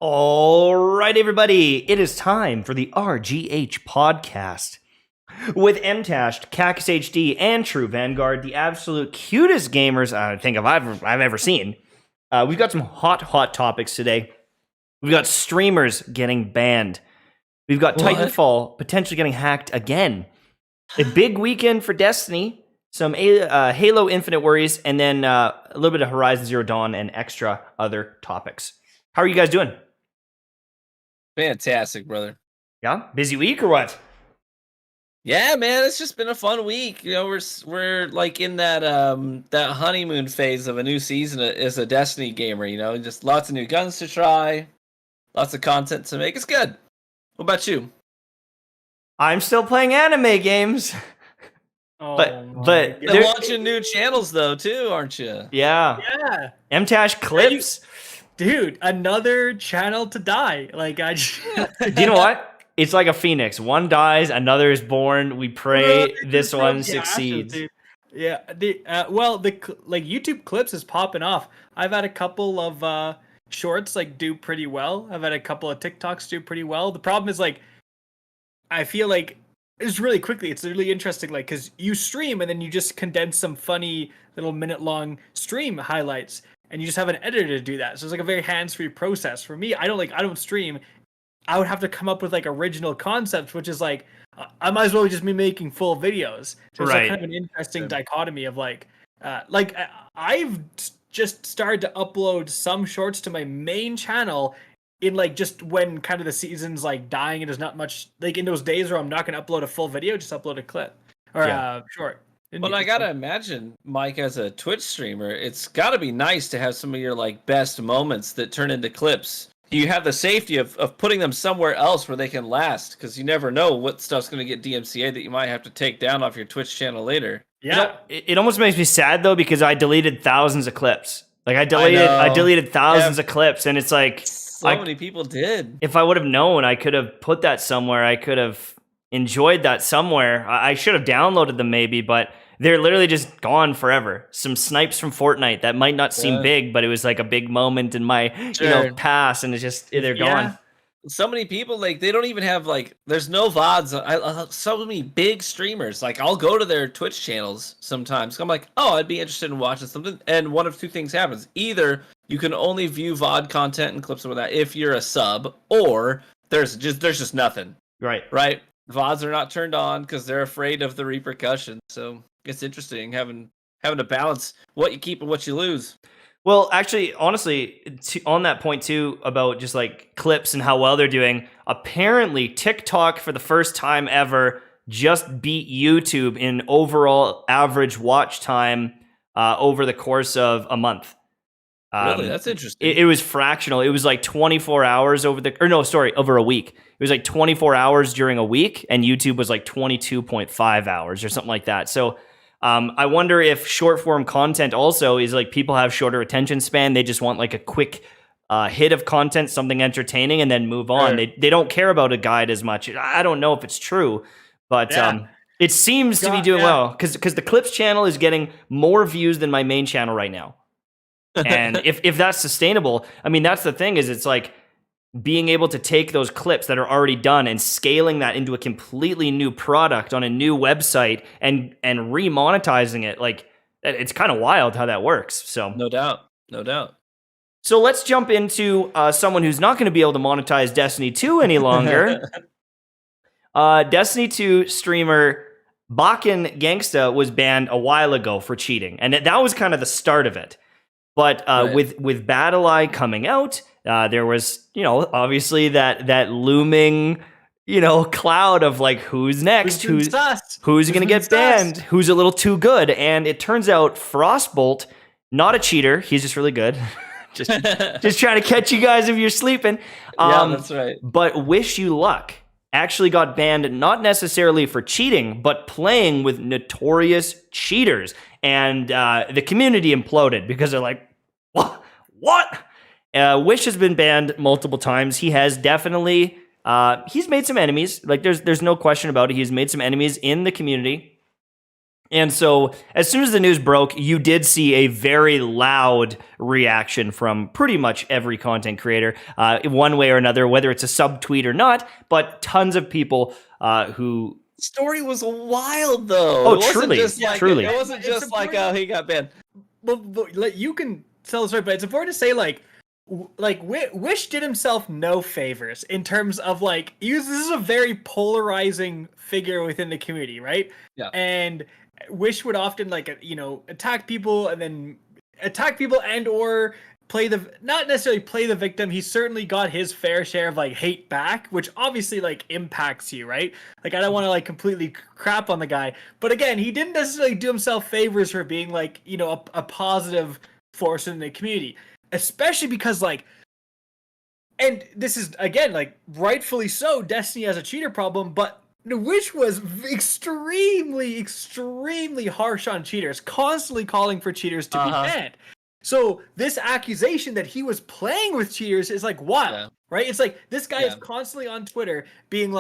All right, everybody, it is time for the RGH podcast with Mtashed, KackisHD, and True Vanguard, the absolute cutest gamers I think I've ever seen. We've got some hot topics today. We've got streamers getting banned. We've got Titanfall potentially getting hacked again. A big weekend for Destiny, some Halo Infinite worries, and then a little bit of Horizon Zero Dawn and extra other topics. How are you guys doing? Fantastic, brother. Yeah, busy week or what? Yeah, man, it's just been a fun week. You know, we're like in that that honeymoon phase of a new season as a Destiny gamer. You know, just lots of new guns to try, lots of content to make. It's good. What about you? I'm still playing anime games. But you're watching new channels though too, aren't you? Yeah. Mtashed clips. Dude, another channel to die. Like I just... Do you know what? It's like a phoenix. One dies, another is born. We pray this one succeeds. Ashes, yeah. The YouTube clips is popping off. I've had a couple of shorts like do pretty well. I've had a couple of TikToks do pretty well. The problem is like I feel like it's really quickly. It's really interesting, like because you stream and then you just condense some funny little minute-long stream highlights. And you just have an editor to do that. So it's like a very hands-free process. For me, I don't stream. I would have to come up with like original concepts, which is like, I might as well just be making full videos. So it's like kind of an interesting dichotomy of I've just started to upload some shorts to my main channel in like just when kind of the season's like dying and there's not much, like in those days where I'm not going to upload a full video, just upload a clip or a short. Well, I gotta imagine, Mike, as a Twitch streamer, it's gotta be nice to have some of your like best moments that turn into clips. You have the safety of putting them somewhere else where they can last, because you never know what stuff's gonna get DMCA that you might have to take down off your Twitch channel later. Yeah, it almost makes me sad though, because I deleted thousands of clips. Like I deleted thousands of clips, and it's like so many people did. If I would have known, I could have put that somewhere. I could have enjoyed that somewhere. I should have downloaded them maybe, but they're literally just gone forever. Some snipes from Fortnite that might not seem big, but it was like a big moment in my past, and it's just they're gone. So many people like they don't even have like there's no VODs. So many big streamers like I'll go to their Twitch channels sometimes. I'm like, oh, I'd be interested in watching something, and one of two things happens: either you can only view VOD content and clips of that if you're a sub, or there's just nothing. Right. VODs are not turned on because they're afraid of the repercussions. So it's interesting having to balance what you keep and what you lose. Well, actually, honestly, on that point too about just like clips and how well they're doing, apparently TikTok for the first time ever just beat YouTube in overall average watch time over the course of a month. Really? That's interesting. It was fractional. It was like 24 hours over a week. It was like 24 hours during a week, and YouTube was like 22.5 hours or something like that. So I wonder if short form content also is like people have shorter attention span. They just want like a quick hit of content, something entertaining, and then move on. They don't care about a guide as much. I don't know if it's true, but it seems to be doing well because the Clips channel is getting more views than my main channel right now. And if that's sustainable, I mean, that's the thing is it's like being able to take those clips that are already done and scaling that into a completely new product on a new website and remonetizing it. Like it's kind of wild how that works. So no doubt. So let's jump into someone who's not going to be able to monetize Destiny 2 any longer. Destiny 2 streamer Bakken Gangsta was banned a while ago for cheating, and that was kind of the start of it. But with Battle Eye coming out, there was, obviously that looming, cloud of like who's next, who's going to get banned, who's a little too good, and it turns out Frostbolt, not a cheater, he's just really good, just trying to catch you guys if you're sleeping. Yeah, that's right. But Wishyaluckk actually got banned not necessarily for cheating, but playing with notorious cheaters. And the community imploded because they're like, what? Wish has been banned multiple times. He has definitely, he's made some enemies. Like there's no question about it. He's made some enemies in the community. And so as soon as the news broke, you did see a very loud reaction from pretty much every content creator, one way or another, whether it's a subtweet or not, but tons of people who... Story was wild, though. Oh, it wasn't truly, just like, truly. It wasn't just like, oh, he got banned. But you can tell the story, but it's important to say, Wish did himself no favors in terms of, this is a very polarizing figure within the community, right? Yeah. And Wish would often, attack people and or not necessarily play the victim. He certainly got his fair share of hate back, which obviously impacts you, right? I don't want to completely crap on the guy, but again, he didn't necessarily do himself favors for being a positive force in the community, especially because and this is again rightfully so, Destiny has a cheater problem, but Wish was extremely harsh on cheaters, constantly calling for cheaters to be banned. So this accusation that he was playing with cheaters is wild, right? It's this guy is constantly on Twitter being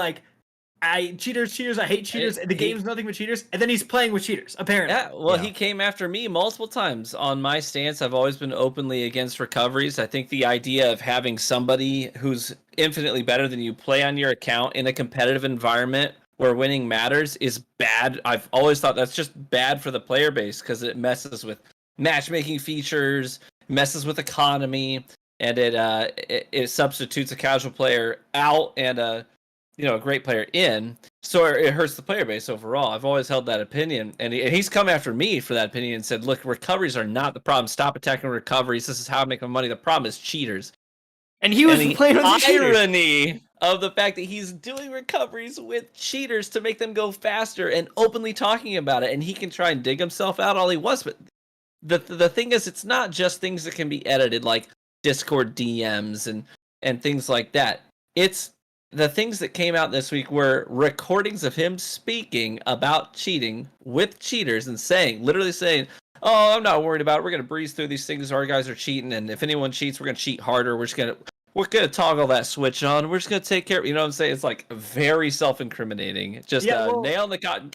cheaters, I hate cheaters, the game's nothing but cheaters, and then he's playing with cheaters, apparently. Yeah, well, he came after me multiple times on my stance. I've always been openly against recoveries. I think the idea of having somebody who's infinitely better than you play on your account in a competitive environment where winning matters is bad. I've always thought that's just bad for the player base because it messes with matchmaking features, messes with economy, and it substitutes a casual player out and a great player in, so it hurts the player base overall. I've always held that opinion, and he's come after me for that opinion and said, look, recoveries are not the problem. Stop attacking recoveries. This is how I make my money. The problem is cheaters. And he was playing with the irony of the fact that he's doing recoveries with cheaters to make them go faster and openly talking about it, and he can try and dig himself out all he wants, but the thing is, it's not just things that can be edited like Discord DMs and things like that. It's the things that came out this week were recordings of him speaking about cheating with cheaters and literally saying, oh, I'm not worried about it. We're going to breeze through these things. Our guys are cheating. And if anyone cheats, we're going to cheat harder. We're going to toggle that switch on. We're just going to take care of it. You know what I'm saying? It's very self-incriminating. Just nail in the cotton.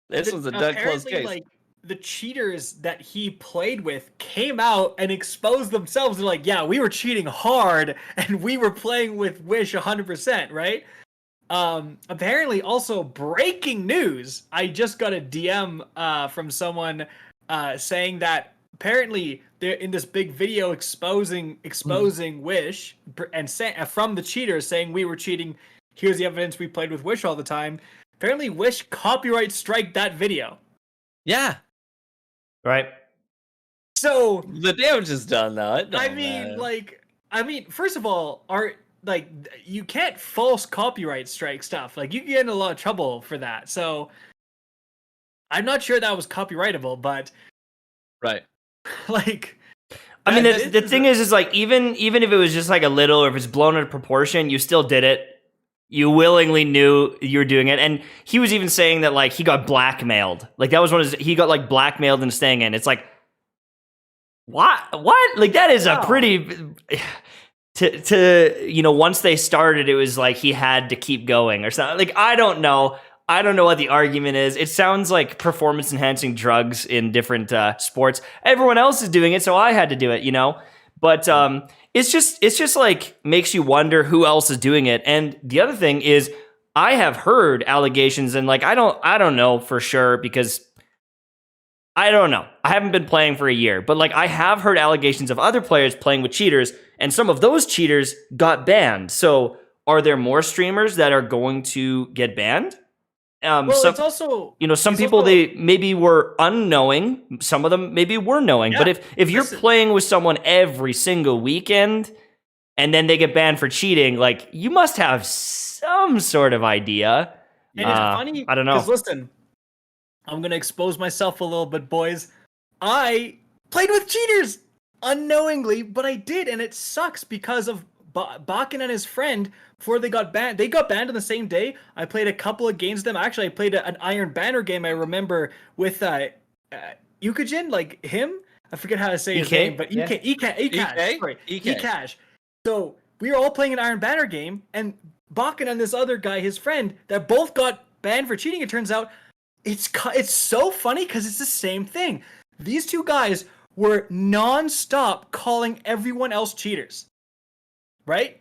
This was a dead close case. The cheaters that he played with came out and exposed themselves. They're yeah, we were cheating hard and we were playing with Wish 100%, right? Apparently, also breaking news. I just got a DM from someone saying that apparently they're in this big video exposing Wish and from the cheaters saying we were cheating. Here's the evidence, we played with Wish all the time. Apparently, Wish copyright striked that video. Yeah. Right. So the damage is done though. I mean, first of all, you can't false copyright strike stuff. You can get in a lot of trouble for that. So I'm not sure that was copyrightable, but right. I mean, the thing is even if it was just a little, or if it's blown out of proportion, you still did it. You willingly knew you were doing it. And he was even saying that, he got blackmailed. That was he got, blackmailed and staying in. It's what? That is a pretty... once they started, it was he had to keep going or something. I don't know. I don't know what the argument is. It sounds like performance-enhancing drugs in different sports. Everyone else is doing it, so I had to do it, But it's just makes you wonder who else is doing it. And the other thing is, I have heard allegations, and I don't know for sure because I don't know. I haven't been playing for a year, but I have heard allegations of other players playing with cheaters, and some of those cheaters got banned. So are there more streamers that are going to get banned? It's also some people they maybe were unknowing. Some of them maybe were knowing. Yeah. But if you're playing with someone every single weekend and then they get banned for cheating, you must have some sort of idea. And it's funny. I don't know. Listen, I'm gonna expose myself a little bit, boys. I played with cheaters unknowingly, but I did, and it sucks because of Bakken and his friend. Before they got banned on the same day. I played a couple of games with them. Actually, I played an Iron Banner game, I remember, with Yukajin, him. I forget how to say his name, but Ekash. So we were all playing an Iron Banner game, and Bakken and this other guy, his friend, that both got banned for cheating, it turns out. it's so funny because it's the same thing. These two guys were non-stop calling everyone else cheaters, right?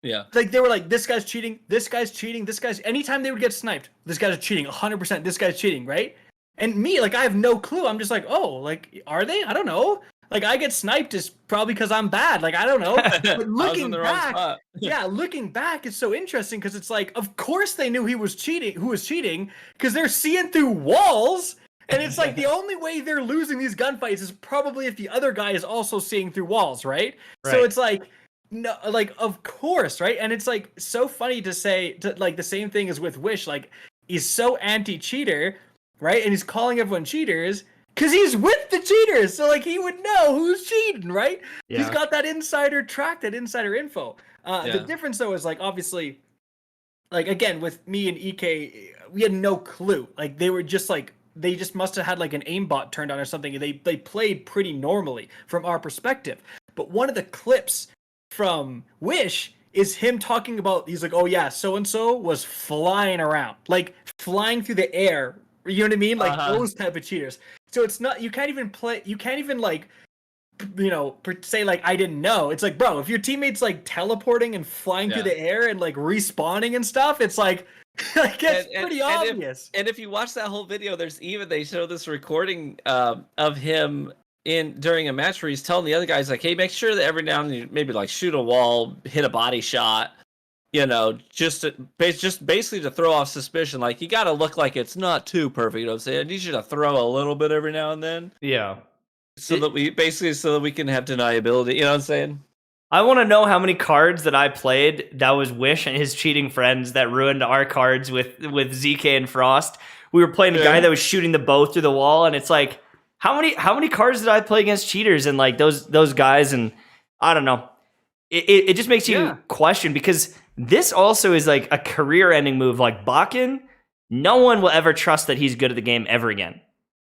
Yeah. Like they were like, this guy's cheating, this guy's cheating, this guy's. Anytime they would get sniped, this guy's cheating, 100%. This guy's cheating, right? And me, like, I have no clue. I'm just like, oh, like, are they? I don't know. Like, I get sniped is probably because I'm bad. Like, I don't know. But looking back, yeah, looking back, it's so interesting because it's like, of course they knew who was cheating, because they're seeing through walls. And it's like the only way they're losing these gunfights is probably if the other guy is also seeing through walls, right? So it's like, no, like, of course, right? And it's like so funny to say, like, the same thing as with Wish. Like, he's so anti-cheater, right? And he's calling everyone cheaters. Because he's with the cheaters, so like he would know who's cheating, right? Yeah. He's got that insider track, that insider info. The difference though is like obviously, like again with me and EK, we had no clue. Like they were just like they just must have had like an aimbot turned on or something. They played pretty normally from our perspective. But one of the clips from Wish is him talking about. He's like, oh yeah, so and so was flying around, like flying through the air. You know what I mean? Like those type of cheaters. So it's not, you can't even like, you know, say like, I didn't know. It's like, bro, if your teammate's like teleporting and flying through the air and like respawning and stuff, it's like, it's pretty obvious. And if you watch that whole video, they show this recording of him during a match where he's telling the other guys like, hey, make sure that every now and then you maybe like shoot a wall, hit a body shot. You know, just basically to throw off suspicion. Like, you got to look like it's not too perfect. You know what I'm saying? I need you to throw a little bit every now and then. Yeah. So that we can have deniability. You know what I'm saying? I want to know how many cards that I played that was Wish and his cheating friends that ruined our cards with ZK and Frost. We were playing a guy that was shooting the bow through the wall, and it's like, how many cards did I play against cheaters and like those guys? And I don't know. It just makes you question, because this also is like a career-ending move. Like Bakken, no one will ever trust that he's good at the game ever again.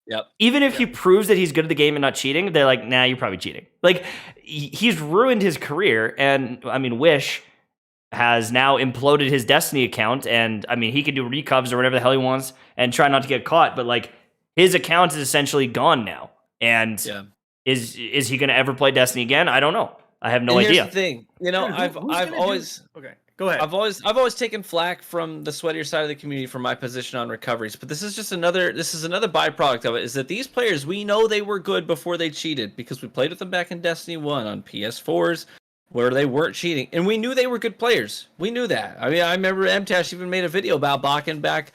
Yep. Even if he proves that he's good at the game and not cheating, they're like, nah, you're probably cheating. Like, he's ruined his career. And I mean, Wish has now imploded his Destiny account. And I mean, he can do recovs or whatever the hell he wants and try not to get caught. But like, his account is essentially gone now. And is he going to ever play Destiny again? I don't know. I have no idea. Here's the thing, you know, I've always go ahead. I've always taken flack from the sweatier side of the community for my position on recoveries, but this is another byproduct of it. Is that these players, we know they were good before they cheated because we played with them back in Destiny 1 on PS4s where they weren't cheating, and we knew they were good players. We knew that. I mean, I remember Mtashed even made a video about Bakken back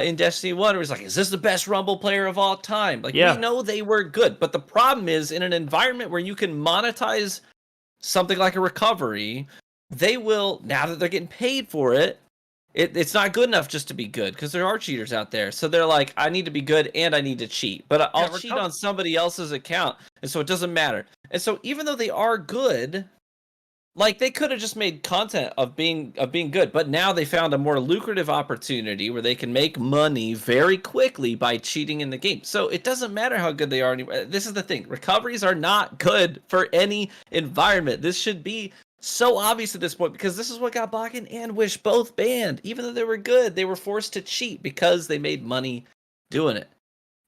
in Destiny 1. It was like, is this the best Rumble player of all time? Like, we know they were good, but the problem is in an environment where you can monetize something like a recovery, they will, now that they're getting paid for it, it's not good enough just to be good, because there are cheaters out there. So they're like, I need to be good and I need to cheat, but I'll cheat on somebody else's account, and so it doesn't matter. And so even though they are good, like, they could have just made content of being good, but now they found a more lucrative opportunity where they can make money very quickly by cheating in the game. So it doesn't matter how good they are anymore. This is the thing. Recoveries are not good for any environment. This should be so obvious at this point, because this is what got Bakken and Wish both banned. Even though they were good, they were forced to cheat because they made money doing it.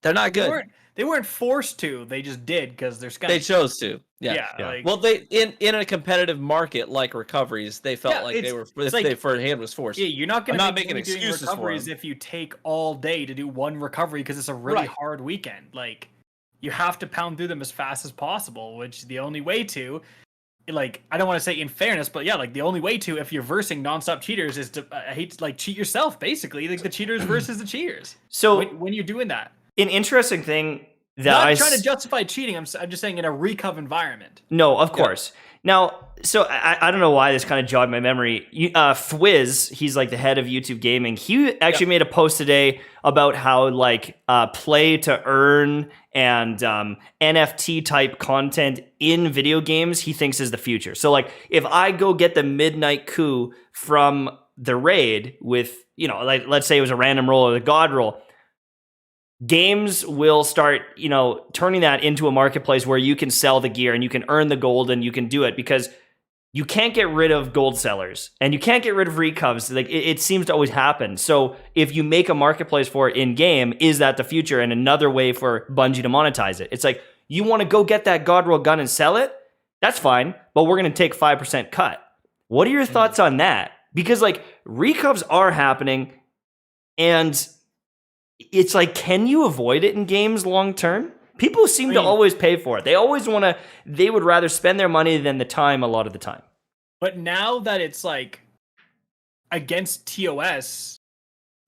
They're not good. They weren't forced to. They just did because they're Skype. They chose to. Yeah. Like, well, they in a competitive market like recoveries, they felt like they were. For hand was forced. Yeah, you're not going to make excuses recoveries for if you take all day to do one recovery because it's a really hard weekend. Like, you have to pound through them as fast as possible, which the only way to, like, I don't want to say in fairness, but yeah, like the only way to, if you're versing nonstop cheaters, is to cheat yourself, basically. Like the cheaters versus the cheaters. So when you're doing that. An interesting thing that I'm trying to justify cheating. I'm just saying in a recov environment. No, of course. Now, so I don't know why this kind of jogged my memory. Fwiz, he's like the head of YouTube gaming. He actually made a post today about how like play to earn and NFT type content in video games he thinks is the future. So like if I go get the midnight coup from the raid with, you know, like let's say it was a random roll or the god roll, games will start, you know, turning that into a marketplace where you can sell the gear and you can earn the gold and you can do it, because you can't get rid of gold sellers and you can't get rid of recovs. Like it seems to always happen. So if you make a marketplace for it in game, is that the future and another way for Bungie to monetize it? It's like, you want to go get that God roll gun and sell it? That's fine, but we're going to take 5% cut. What are your thoughts on that? Because like recovs are happening and it's like, can you avoid it in games long term? People seem to always pay for it. They always want to, they would rather spend their money than the time a lot of the time. But now that it's like against TOS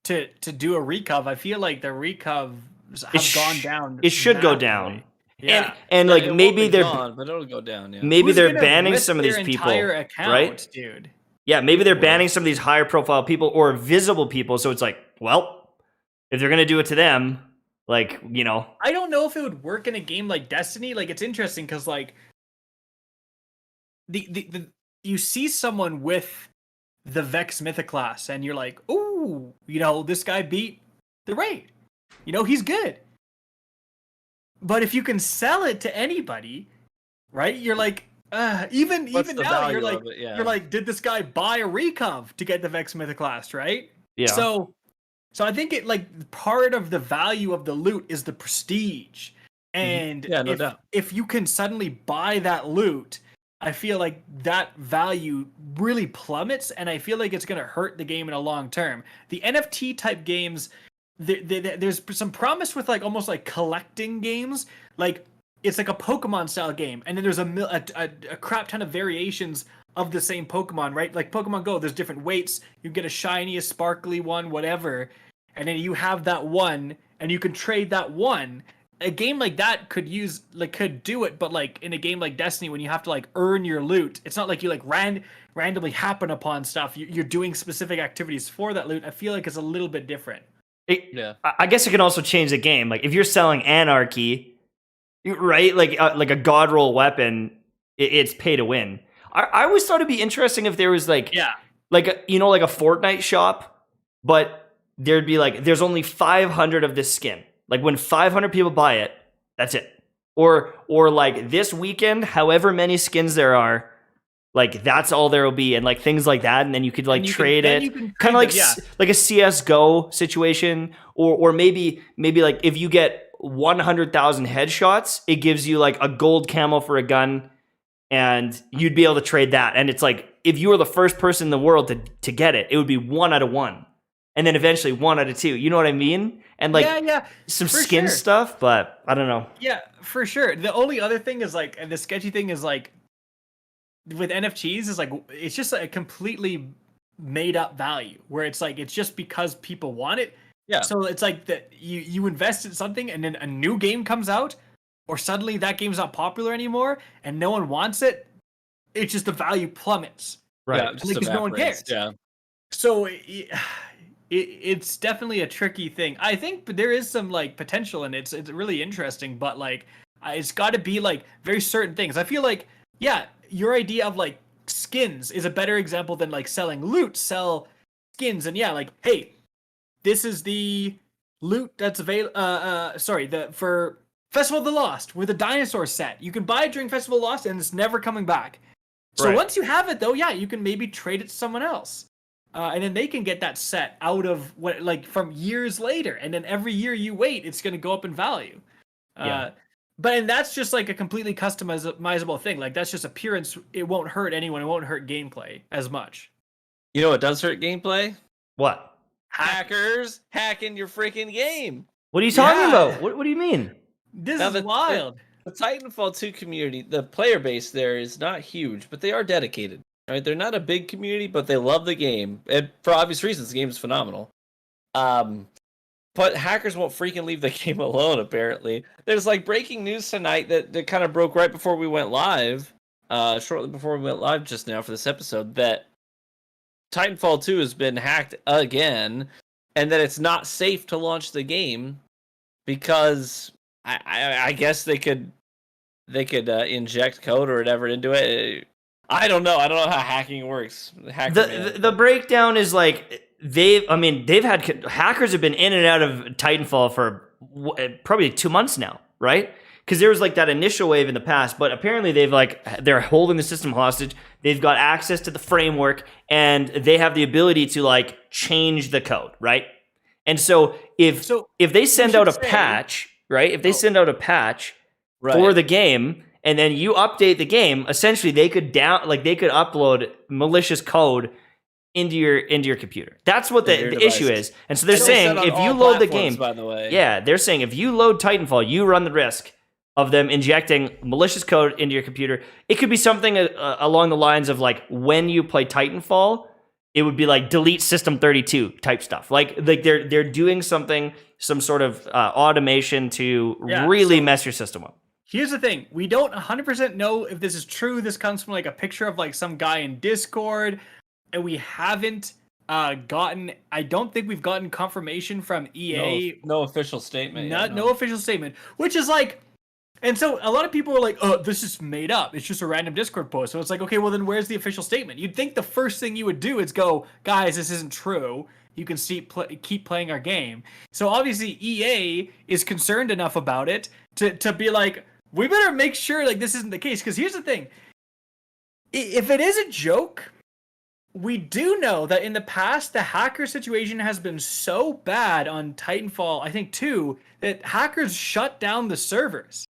to do a recov, I feel like the recovs have gone down. It should go down. Yeah. And Yeah, like it maybe won't be they're gone, but it'll go down. Yeah. maybe Who's they're gonna banning risk some of these their people, entire account, right? dude? Yeah, maybe they're banning some of these higher profile people or visible people. So it's like, well, if they're gonna do it to them, like, you know, I don't know if it would work in a game like Destiny. Like, it's interesting because like the you see someone with the Vex Mythoclast and you're like, ooh, you know, this guy beat the raid. You know, he's good. But if you can sell it to anybody, right? You're like, even now, you're like, you're like, did this guy buy a recov to get the Vex Mythoclast, right? yeah. So I think it like part of the value of the loot is the prestige. And no doubt. if you can suddenly buy that loot, I feel like that value really plummets, and I feel like it's going to hurt the game in a long term. The NFT type games, there's some promise with like almost like collecting games. Like it's like a Pokemon style game, and then there's a crap ton of variations of the same Pokemon, right? Like Pokemon Go, there's different weights. You get a shiny, a sparkly one, whatever, and then you have that one, and you can trade that one. A game like that could do it, but like in a game like Destiny, when you have to like earn your loot, it's not like you like randomly happen upon stuff. You're doing specific activities for that loot. I feel like it's a little bit different. I guess it can also change the game. Like if you're selling Anarchy, right? Like a God roll weapon, it's pay to win. I always thought it'd be interesting if there was like like a Fortnite shop, but there'd be like there's only 500 of this skin. Like when 500 people buy it, that's it. Or like this weekend, however many skins there are, like that's all there will be, and like things like that, and then you could like trade it, kind of like a CS:GO situation, or maybe like if you get 100,000 headshots, it gives you like a gold camo for a gun. And you'd be able to trade that. And it's like, if you were the first person in the world to get it, it would be 1 out of 1. And then eventually 1 out of 2. You know what I mean? And like some skin stuff, but I don't know. Yeah, for sure. The only other thing is like, and the sketchy thing is like, with NFTs is like, it's just a completely made up value where it's like, it's just because people want it. Yeah. So it's like that you invest in something and then a new game comes out, or suddenly that game's not popular anymore and no one wants it, it's just the value plummets. Right. Yeah, just because no one cares. Yeah. So it's definitely a tricky thing. I think there is some like potential in it. It's really interesting, but like it's got to be like very certain things. I feel like, yeah, your idea of like skins is a better example than like selling loot. Sell skins, and yeah, like, hey, this is the loot that's available. For Festival of the Lost with a dinosaur set. You can buy it during Festival of the Lost and it's never coming back. So once you have it though, yeah, you can maybe trade it to someone else. And then they can get that set out of what, like from years later. And then every year you wait, it's going to go up in value. And that's just like a completely customizable thing. Like that's just appearance. It won't hurt anyone. It won't hurt gameplay as much. You know what does hurt gameplay? What? Hackers hacking your freaking game. What are you talking about? What do you mean? This is wild. The Titanfall 2 community, the player base there is not huge, but they are dedicated. Right? They're not a big community, but they love the game. And for obvious reasons, the game is phenomenal. But hackers won't freaking leave the game alone, apparently. There's like breaking news tonight that kind of broke right before we went live, shortly before we went live just now for this episode, that Titanfall 2 has been hacked again, and that it's not safe to launch the game because I guess they could inject code or whatever into it. I don't know. I don't know how hacking works. The breakdown is like hackers have been in and out of Titanfall for probably 2 months now, right? because there was like that initial wave in the past, but apparently they're holding the system hostage. They've got access to the framework, and they have the ability to like change the code, right? And so if they send out a patch, right? If they send out a patch for the game, and then you update the game, essentially they could upload malicious code into your computer. That's what the issue is. And so they're saying if you load the game, by the way. yeah, they're saying if you load Titanfall, you run the risk of them injecting malicious code into your computer. It could be something along the lines of like when you play Titanfall, it would be like delete system 32 type stuff. Like they're doing some sort of automation to really mess your system up. Here's the thing. We don't 100% know if this is true. This comes from like a picture of like some guy in Discord, and we haven't I don't think we've gotten confirmation from EA. No official statement. No official statement, which is like, and so a lot of people are like, oh, this is made up. It's just a random Discord post. So it's like, okay, well then where's the official statement? You'd think the first thing you would do is go, guys, this isn't true. You can keep playing our game. So obviously EA is concerned enough about it to be like, we better make sure like this isn't the case. Because here's the thing. If it is a joke, we do know that in the past, the hacker situation has been so bad on Titanfall, I think 2, that hackers shut down the servers.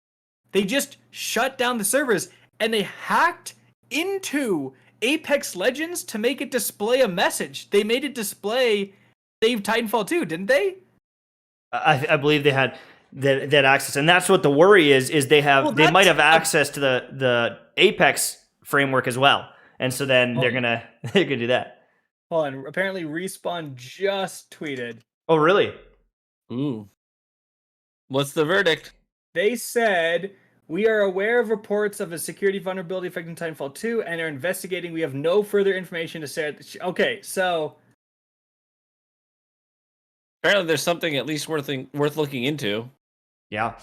They just shut down the servers, and they hacked into Apex Legends to make it display a message. They made it display Save Titanfall 2, didn't they? I believe they had that access, and that's what the worry is they might have access to the Apex framework as well. And so then they're gonna do that. Hold on. Apparently, Respawn just tweeted. Oh, really? Ooh. What's the verdict? They said, we are aware of reports of a security vulnerability affecting Titanfall 2 and are investigating. We have no further information to share. Okay, so apparently there's something at least worth looking into. Yeah.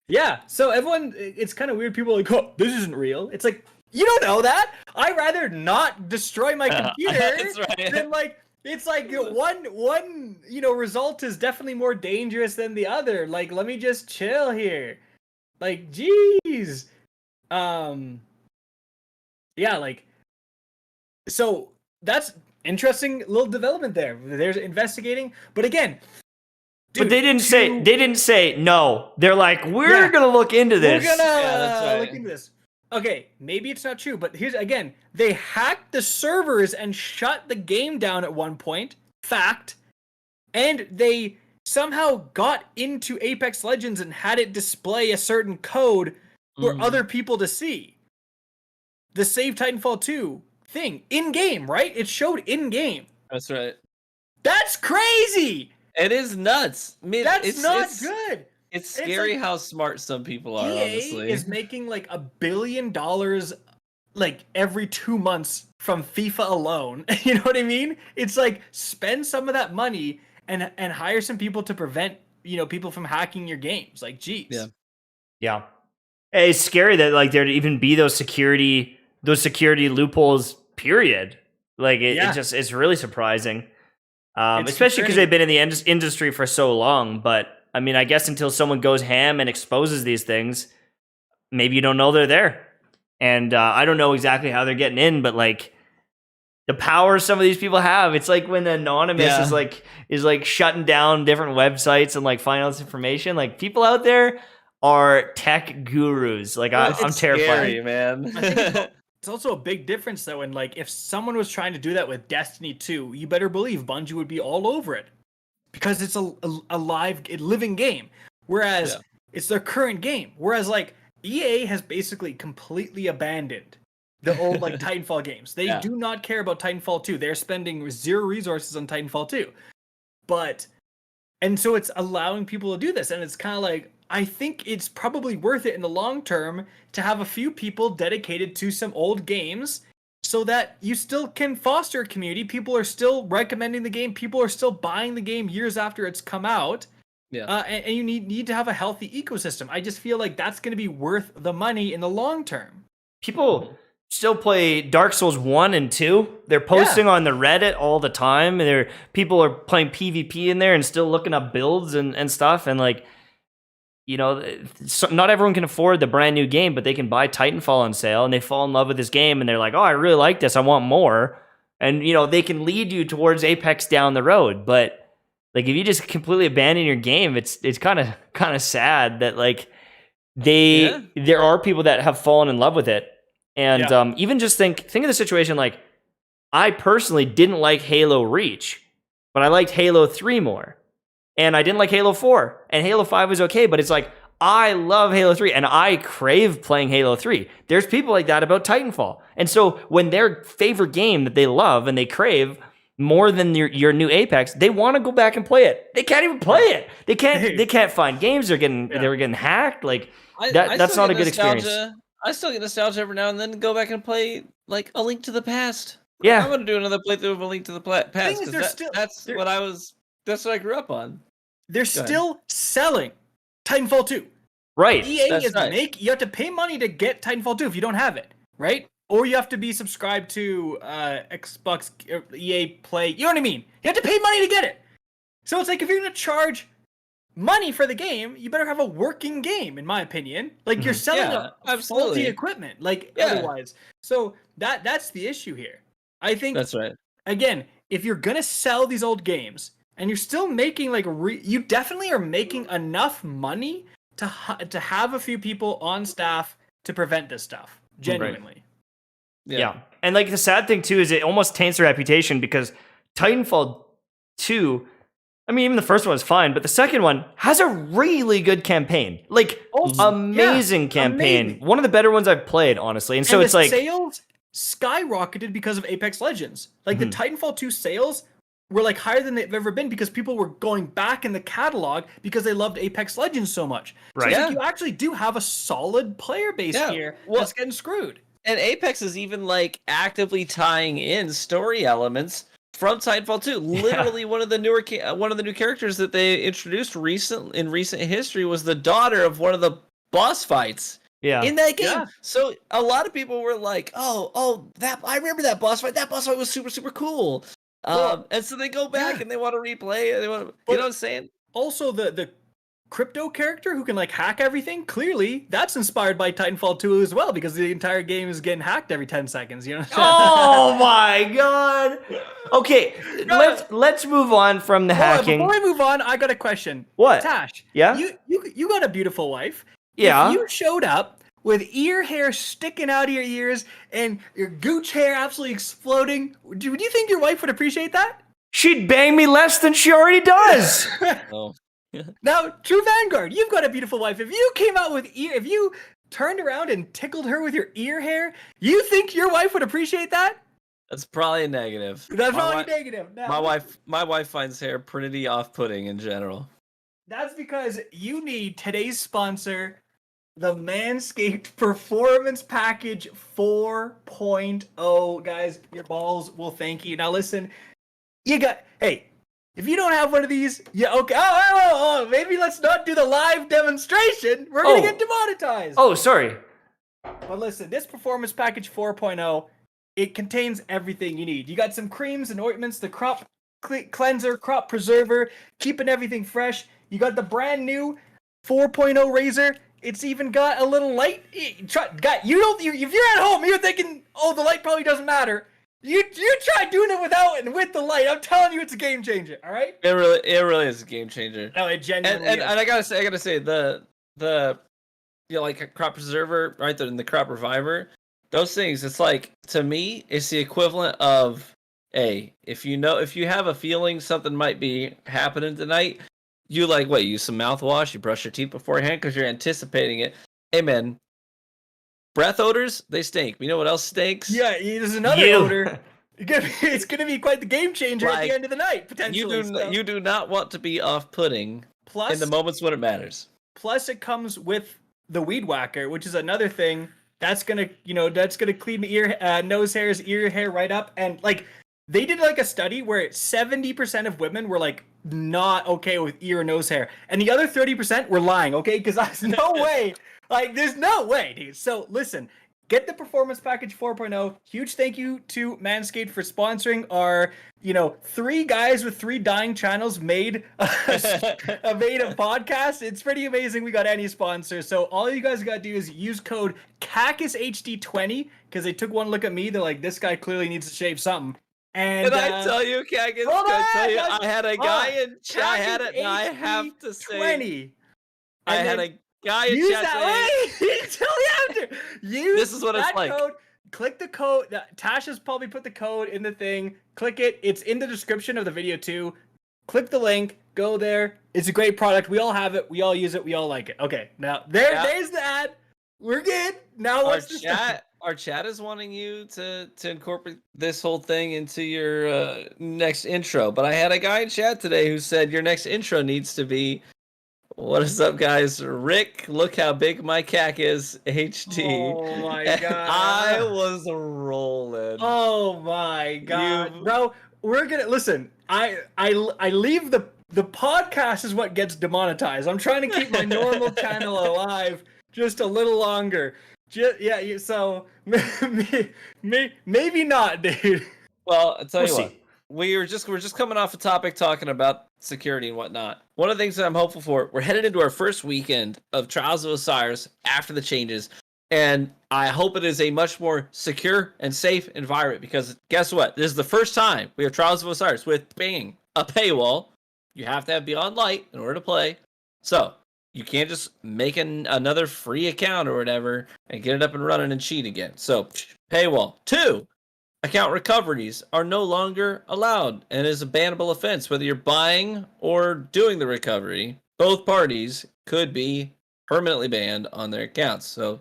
Yeah. So everyone, it's kind of weird. People are like, oh, this isn't real. It's like, you don't know that. I'd rather not destroy my computer That's right. than like, it's like one result is definitely more dangerous than the other. Like, let me just chill here. Like, geez. Yeah, like, so that's interesting little development there. There's investigating, but again, dude, but they didn't say no. They're like, we're gonna look into this. We're gonna look into this. Okay, maybe it's not true, but here's again, they hacked the servers and shut the game down at one point. Fact. And they somehow got into Apex Legends and had it display a certain code for other people to see. The Save Titanfall 2 thing in game, right? It showed in game. That's right. That's crazy. It is nuts. I mean, That's not good. It's scary how smart some people are, EA honestly. is making like $1 billion like every 2 months from FIFA alone. You know what I mean? It's like spend some of that money and hire some people to prevent, people from hacking your games. Like, geez. Yeah. It's scary that like there'd even be those security loopholes, period. Like it's really surprising. Especially because they've been in the industry for so long. But I mean, I guess until someone goes ham and exposes these things, maybe you don't know they're there. And I don't know exactly how they're getting in, but like the power some of these people have, it's like when Anonymous is like shutting down different websites and like finding out this information. Like people out there are tech gurus. Like I'm terrified, scary, man. I think it's also a big difference though. And like if someone was trying to do that with Destiny 2, you better believe Bungie would be all over it. Because it's a living game, whereas it's their current game. Whereas like EA has basically completely abandoned the old like Titanfall games. They do not care about Titanfall 2. They're spending 0 resources on Titanfall 2. And so it's allowing people to do this, and it's kind of like, I think it's probably worth it in the long term to have a few people dedicated to some old games, so that you still can foster a community. People are still recommending the game. People are still buying the game years after it's come out. Yeah. And you need to have a healthy ecosystem. I just feel like that's going to be worth the money in the long term. People still play Dark Souls 1 and 2. They're posting on the Reddit all the time. People are playing PvP in there and still looking up builds and stuff. And like, not everyone can afford the brand new game, but they can buy Titanfall on sale and they fall in love with this game and they're like, oh, I really like this. I want more. And, they can lead you towards Apex down the road. But like, if you just completely abandon your game, it's kind of sad that like there are people that have fallen in love with it. And even just think of the situation like, I personally didn't like Halo Reach, but I liked Halo 3 more. And I didn't like Halo 4. And Halo 5 was okay, but it's like, I love Halo 3 and I crave playing Halo 3. There's people like that about Titanfall. And so when their favorite game that they love and they crave more than your new Apex, they want to go back and play it. They can't even play it. They can't find games. They're getting hacked. Like that's not a good experience. I still get nostalgia every now and then, go back and play like A Link to the Past. Yeah, I'm gonna do another playthrough of A Link to the Past. That's what I grew up on. They're still selling Titanfall 2. Right. EA you have to pay money to get Titanfall 2 if you don't have it, right? Or you have to be subscribed to Xbox EA Play. You know what I mean? You have to pay money to get it. So it's like if you're going to charge money for the game, you better have a working game, in my opinion. Like you're selling faulty equipment, otherwise. So that's the issue here. I think that's right. Again, if you're going to sell these old games and you're still making you definitely are making enough money to have a few people on staff to prevent this stuff. Genuinely. Right. Yeah. And like the sad thing too is it almost taints the reputation because Titanfall 2, I mean, even the first one was fine, but the second one has a really good campaign. Like amazing campaign. Amazing. One of the better ones I've played, honestly. And so it's like sales skyrocketed because of Apex Legends. Like the Titanfall 2 sales were like higher than they've ever been because people were going back in the catalog because they loved Apex Legends so much. Right. So you actually do have a solid player base here that's getting screwed. And Apex is even like actively tying in story elements from Titanfall 2. Literally, one of the new characters that they introduced in recent history was the daughter of one of the boss fights. Yeah. In that game. Yeah. So a lot of people were like, that I remember that boss fight. That boss fight was super, super cool. And so they go back and they want to replay it. You know what I'm saying? Also, the crypto character who can like hack everything, clearly that's inspired by Titanfall 2 as well, because the entire game is getting hacked every 10 seconds, you know? Oh my god. Okay, let's move on from the hacking. Before I move on, I got a question. What? Tash, yeah? You got a beautiful wife. Yeah. If you showed up with ear hair sticking out of your ears and your gooch hair absolutely exploding, do you think your wife would appreciate that? She'd bang me less than she already does. Oh. Now, true Vanguard, you've got a beautiful wife. If you came out with if you turned around and tickled her with your ear hair, you think your wife would appreciate that? That's probably a negative. That's probably negative. Now, my wife finds hair pretty off-putting in general. That's because you need today's sponsor, the Manscaped Performance Package 4.0. Guys, your balls will thank you. Now listen, if you don't have one of these, maybe let's not do the live demonstration. We're going to get demonetized. Oh, sorry. But listen, this Performance Package 4.0, it contains everything you need. You got some creams and ointments, the crop cleanser, crop preserver, keeping everything fresh. You got the brand new 4.0 razor. It's even got a little light. If you're at home, you're thinking, the light probably doesn't matter. You try doing it without and with the light. I'm telling you, it's a game changer. All right. It really is a game changer. No, it genuinely is. And I gotta say the like a crop preserver, right? In the crop reviver, those things. It's like, to me, it's the equivalent of if you have a feeling something might be happening tonight, you use some mouthwash, you brush your teeth beforehand because you're anticipating it. Hey man. Breath odors, they stink. You know what else stinks? Yeah, there's another odor. It's gonna be quite the game changer at the end of the night, potentially. You do not want to be off-putting in the moments when it matters. Plus, it comes with the Weed Whacker, which is another thing that's gonna clean the nose hairs, ear hair right up. And they did a study where 70% of women were not okay with ear and nose hair, and the other 30% were lying. Okay, because there's no way. There's no way, dude. So listen, Get the Performance Package 4.0. Huge thank you to Manscaped for sponsoring our, 3 guys with 3 dying channels made a podcast. It's pretty amazing we got any sponsor. So all you guys got to do is use code KackisHD20 because they took one look at me. They're like, this guy clearly needs to shave something. And Can I tell you, Kackis? I had a guy in chat. I had it, and I have to say, 20. I had a guy in use chat that saying, until you have to use this is what it's that like. code. Click the code. Tash has probably put the code in the thing. Click it. It's in the description of the video too. Click the link. Go there. It's a great product. We all have it. We all use it. We all like it. Okay, now there's the ad. We're good. Now what's the chat? Our chat is wanting you to incorporate this whole thing into your next intro. But I had a guy in chat today who said your next intro needs to be, what is up, guys? Rick, look how big my cack is, HD. Oh my god. I was rolling. Oh my god. Bro, we're gonna listen. I leave the podcast is what gets demonetized. I'm trying to keep my normal channel alive just a little longer. So maybe not, dude. Well, I'll tell you We'll what. We're just coming off a topic talking about security and whatnot. One of the things that I'm hopeful for, we're headed into our first weekend of Trials of Osiris after the changes, and I hope it is a much more secure and safe environment because guess what? This is the first time we have Trials of Osiris with being a paywall. You have to have Beyond Light in order to play. So you can't just make another free account or whatever and get it up and running and cheat again. So, paywall. 2, account recoveries are no longer allowed and is a bannable offense. Whether you're buying or doing the recovery, both parties could be permanently banned on their accounts. So,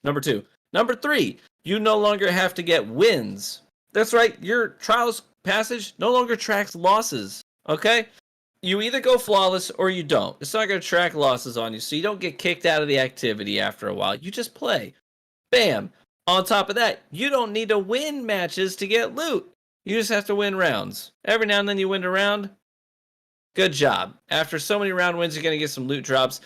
number 2. Number 3, you no longer have to get wins. That's right, your Trials passage no longer tracks losses. Okay? You either go flawless or you don't. It's not going to track losses on you, so you don't get kicked out of the activity after a while. You just play. Bam. On top of that, you don't need to win matches to get loot. You just have to win rounds. Every now and then you win a round. Good job. After so many round wins, you're going to get some loot drops.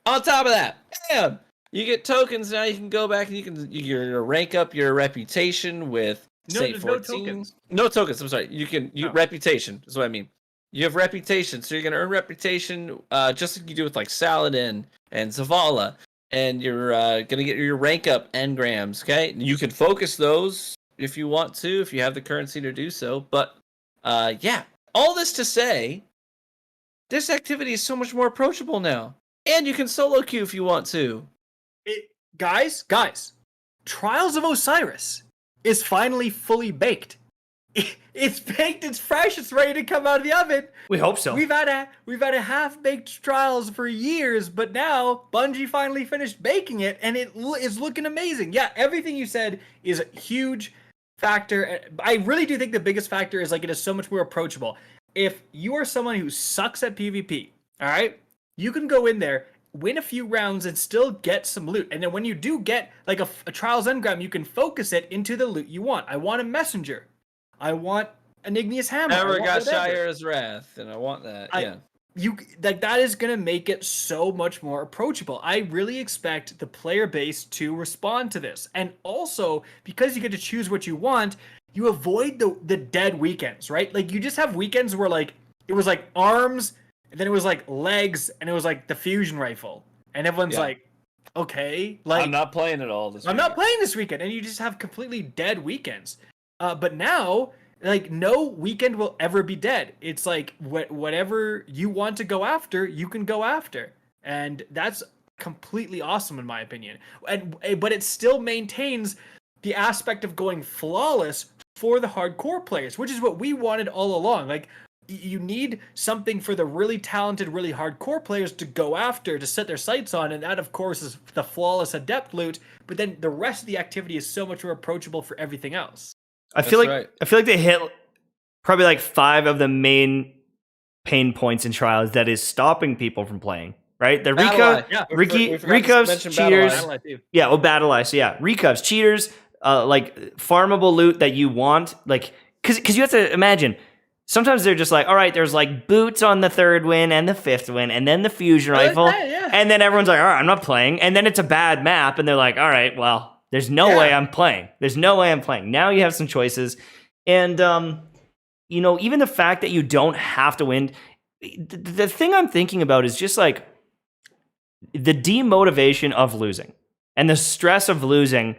On top of that, bam. You get tokens. Now you can go back and you can rank up your reputation with Saint 14. No tokens. No tokens. I'm sorry. Reputation is what I mean. You have reputation, so you're going to earn reputation just like you do with like Saladin and Zavala, and you're going to get your rank up engrams, okay? You can focus those if you want to, if you have the currency to do so, but yeah, all this to say, this activity is so much more approachable now, and you can solo queue if you want to. Guys, Trials of Osiris is finally fully baked. It's baked, it's fresh, it's ready to come out of the oven. We hope so. We've had a half-baked Trials for years, but now Bungie finally finished baking it, and it is looking amazing. Yeah, everything you said is a huge factor. I really do think the biggest factor is like it is so much more approachable. If you are someone who sucks at PvP, all right, you can go in there, win a few rounds, and still get some loot. And then when you do get like a Trials engram, you can focus it into the loot you want. I want a messenger. I want an igneous hammer. Never got Shire's Wrath, and I want that. That is gonna make it so much more approachable. I really expect the player base to respond to this, and also because you get to choose what you want, you avoid the dead weekends, right? Like you just have weekends where like it was like arms, and then it was like legs, and it was like the fusion rifle, and everyone's like, okay, like I'm not playing it all this weekend. I'm not playing this weekend, and you just have completely dead weekends. But now, like, no weekend will ever be dead. It's like whatever you want to go after, you can go after, and that's completely awesome in my opinion. But it still maintains the aspect of going flawless for the hardcore players, which is what we wanted all along. Like, you need something for the really talented, really hardcore players to go after, to set their sights on, and that, of course, is the flawless adept loot. But then the rest of the activity is so much more approachable for everything else. I feel like they hit probably like 5 of the main pain points in Trials that is stopping people from playing. Right? The Recovs, cheaters. Battle Eye. So yeah, Recovs, cheaters, like farmable loot that you want, like because you have to imagine. Sometimes they're just like, all right, there's like boots on the 3rd win and the 5th win, and then the fusion rifle, and then everyone's like, all right, I'm not playing, and then it's a bad map, and they're like, all right, well, There's no way I'm playing. There's no way I'm playing. Now you have some choices. And, you know, even the fact that you don't have to win, the thing I'm thinking about is just like the demotivation of losing and the stress of losing.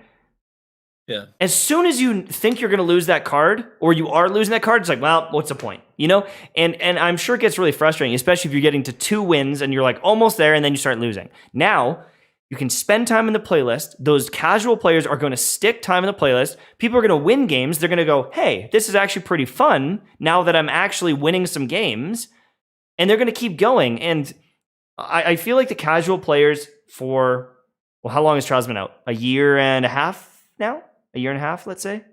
Yeah. As soon as you think you're going to lose that card or you are losing that card, it's like, well, what's the point? You know? And I'm sure it gets really frustrating, especially if you're getting to 2 wins and you're like almost there and then you start losing. Now, you can spend time in the playlist. Those casual players are going to stick time in the playlist. People are going to win games. They're going to go, hey, this is actually pretty fun now that I'm actually winning some games. And they're going to keep going. And I feel like the casual players for, well, how long has Trials been out? A year and a half now? A year and a half, let's say.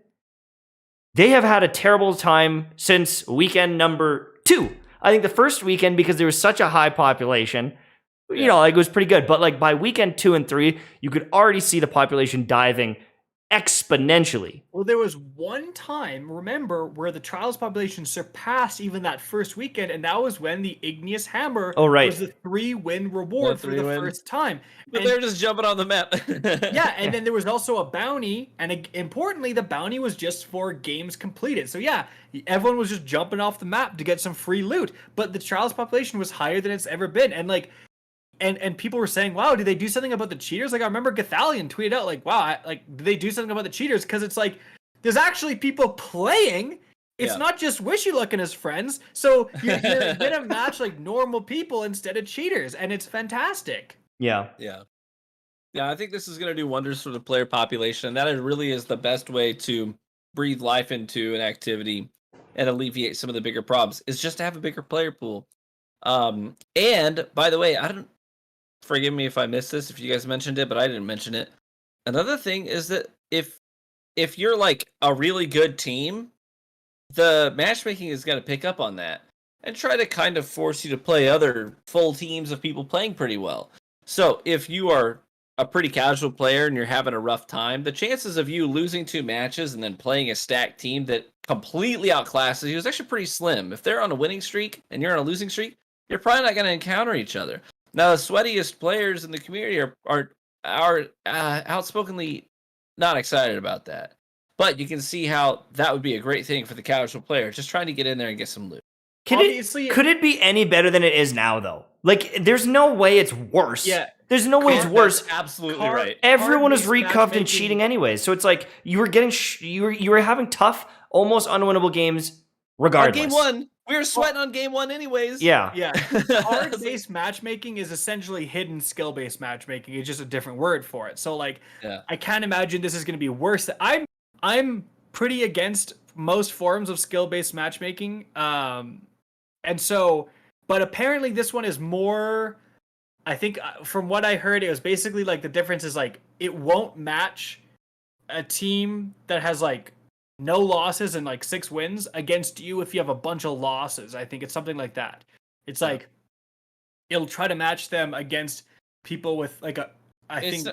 They have had a terrible time since weekend number 2. I think the first weekend, because there was such a high population, you know, like it was pretty good. But like by weekend 2 and 3, you could already see the population diving exponentially. Well, there was one time, remember, where the Trials population surpassed even that first weekend, and that was when the Igneous Hammer was the 3-win reward for the first time. But they're just jumping on the map. Yeah, and then there was also a bounty, and importantly, the bounty was just for games completed. So yeah, everyone was just jumping off the map to get some free loot, but the Trials population was higher than it's ever been, and like, and people were saying, wow, did they do something about the cheaters? Like, I remember Gathalion tweeted out, like, wow, did they do something about the cheaters? Because it's like, there's actually people playing. It's not just Wishyaluckk and his friends. So you're going to match, like, normal people instead of cheaters. And it's fantastic. Yeah. Yeah, I think this is going to do wonders for the player population. And that really is the best way to breathe life into an activity and alleviate some of the bigger problems, is just to have a bigger player pool. And, by the way, forgive me if I missed this, if you guys mentioned it, but I didn't mention it. Another thing is that if you're like a really good team, the matchmaking is going to pick up on that and try to kind of force you to play other full teams of people playing pretty well. So if you are a pretty casual player and you're having a rough time, the chances of you losing 2 matches and then playing a stacked team that completely outclasses you is actually pretty slim. If they're on a winning streak and you're on a losing streak, you're probably not going to encounter each other. Now, the sweatiest players in the community are outspokenly not excited about that. But you can see how that would be a great thing for the casual player, just trying to get in there and get some loot. Could it be any better than it is now, though? Like, there's no way it's worse. Yeah. There's no way it's worse. That's absolutely right. Everyone is recuffed and cheating anyways. So it's like you were getting you were having tough, almost unwinnable games regardless. On game 1. We were sweating on game 1 anyways. Yeah. Card-based matchmaking is essentially hidden skill-based matchmaking. It's just a different word for it. So, like, I can't imagine this is going to be worse. I'm pretty against most forms of skill-based matchmaking. And so, but apparently this one is more, I think, from what I heard, it was basically, like, the difference is, like, it won't match a team that has, like, no losses and like 6 wins against you if you have a bunch of losses. I think it's something like that. It's like it'll try to match them against people with like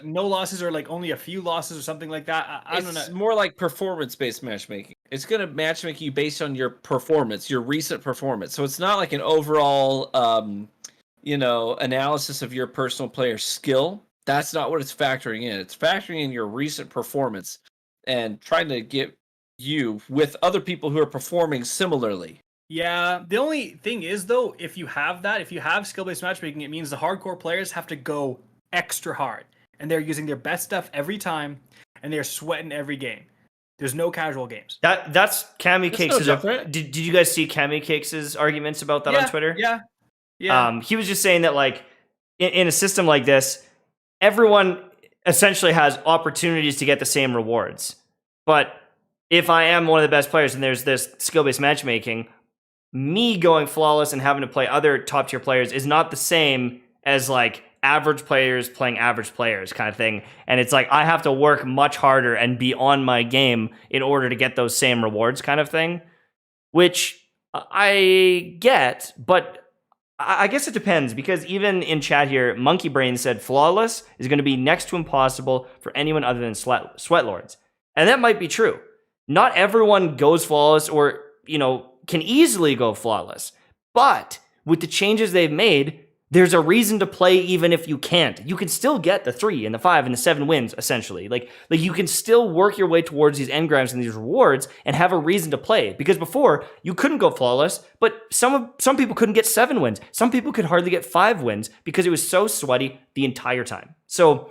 no losses or like only a few losses or something like that. I don't know. It's more like performance-based matchmaking. It's going to matchmake you based on your performance, your recent performance. So it's not like an overall, analysis of your personal player skill. That's not what it's factoring in. It's factoring in your recent performance and trying to get you with other people who are performing similarly. Yeah, the only thing is though, if you have skill-based matchmaking, it means the hardcore players have to go extra hard and they're using their best stuff every time and they're sweating every game. There's no casual games. That's Cammy Cakes. No did you guys see Cammy Cakes' arguments about that on Twitter? Yeah. He was just saying that like in a system like this, everyone essentially has opportunities to get the same rewards. But if I am one of the best players and there's this skill-based matchmaking, me going flawless and having to play other top-tier players is not the same as like average players playing average players kind of thing. And it's like I have to work much harder and be on my game in order to get those same rewards kind of thing, which I get, but I guess it depends, because even in chat here, Monkey Brain said flawless is going to be next to impossible for anyone other than Sweatlords. And that might be true. Not everyone goes flawless or, can easily go flawless. But with the changes they've made, there's a reason to play even if you can't. You can still get the 3 and the 5 and the 7 wins, essentially. Like you can still work your way towards these engrams and these rewards and have a reason to play. Because before, you couldn't go flawless, but some people couldn't get 7 wins. Some people could hardly get 5 wins because it was so sweaty the entire time. So,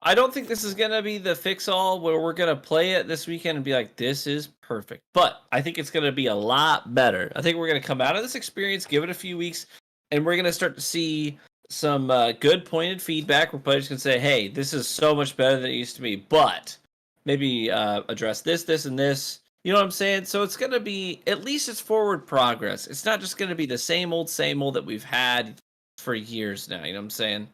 I don't think this is going to be the fix-all where we're going to play it this weekend and be like, this is perfect. But I think it's going to be a lot better. I think we're going to come out of this experience, give it a few weeks, and we're going to start to see some good pointed feedback where players can say, hey, this is so much better than it used to be, but maybe address this, and this. You know what I'm saying? So it's going to be, at least it's forward progress. It's not just going to be the same old that we've had for years now. You know what I'm saying?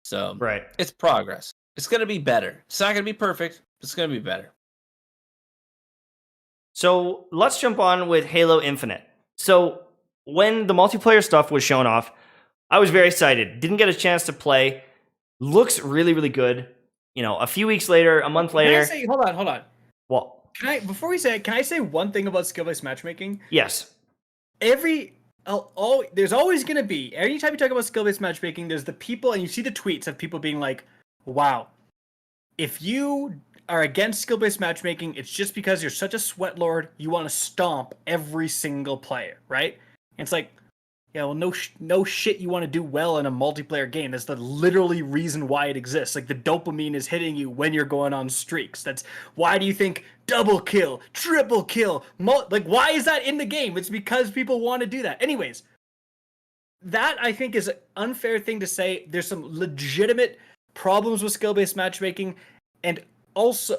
So right. It's progress. It's going to be better. It's not going to be perfect. It's going to be better. So let's jump on with Halo Infinite. So when the multiplayer stuff was shown off, I was very excited. Didn't get a chance to play. Looks really, really good. A few weeks later, a month later. Hold on. Well, before we say it, can I say one thing about skill-based matchmaking? Yes. There's always going to be, anytime you talk about skill-based matchmaking, there's the people, and you see the tweets of people being like, wow, if you are against skill-based matchmaking, it's just because you're such a sweat lord, you want to stomp every single player, right? And it's like, yeah, well, no shit you want to do well in a multiplayer game. That's the literally reason why it exists. Like, the dopamine is hitting you when you're going on streaks. That's why do you think double kill, triple kill, why is that in the game? It's because people want to do that. Anyways, that I think is an unfair thing to say. There's some legitimate problems with skill-based matchmaking, and also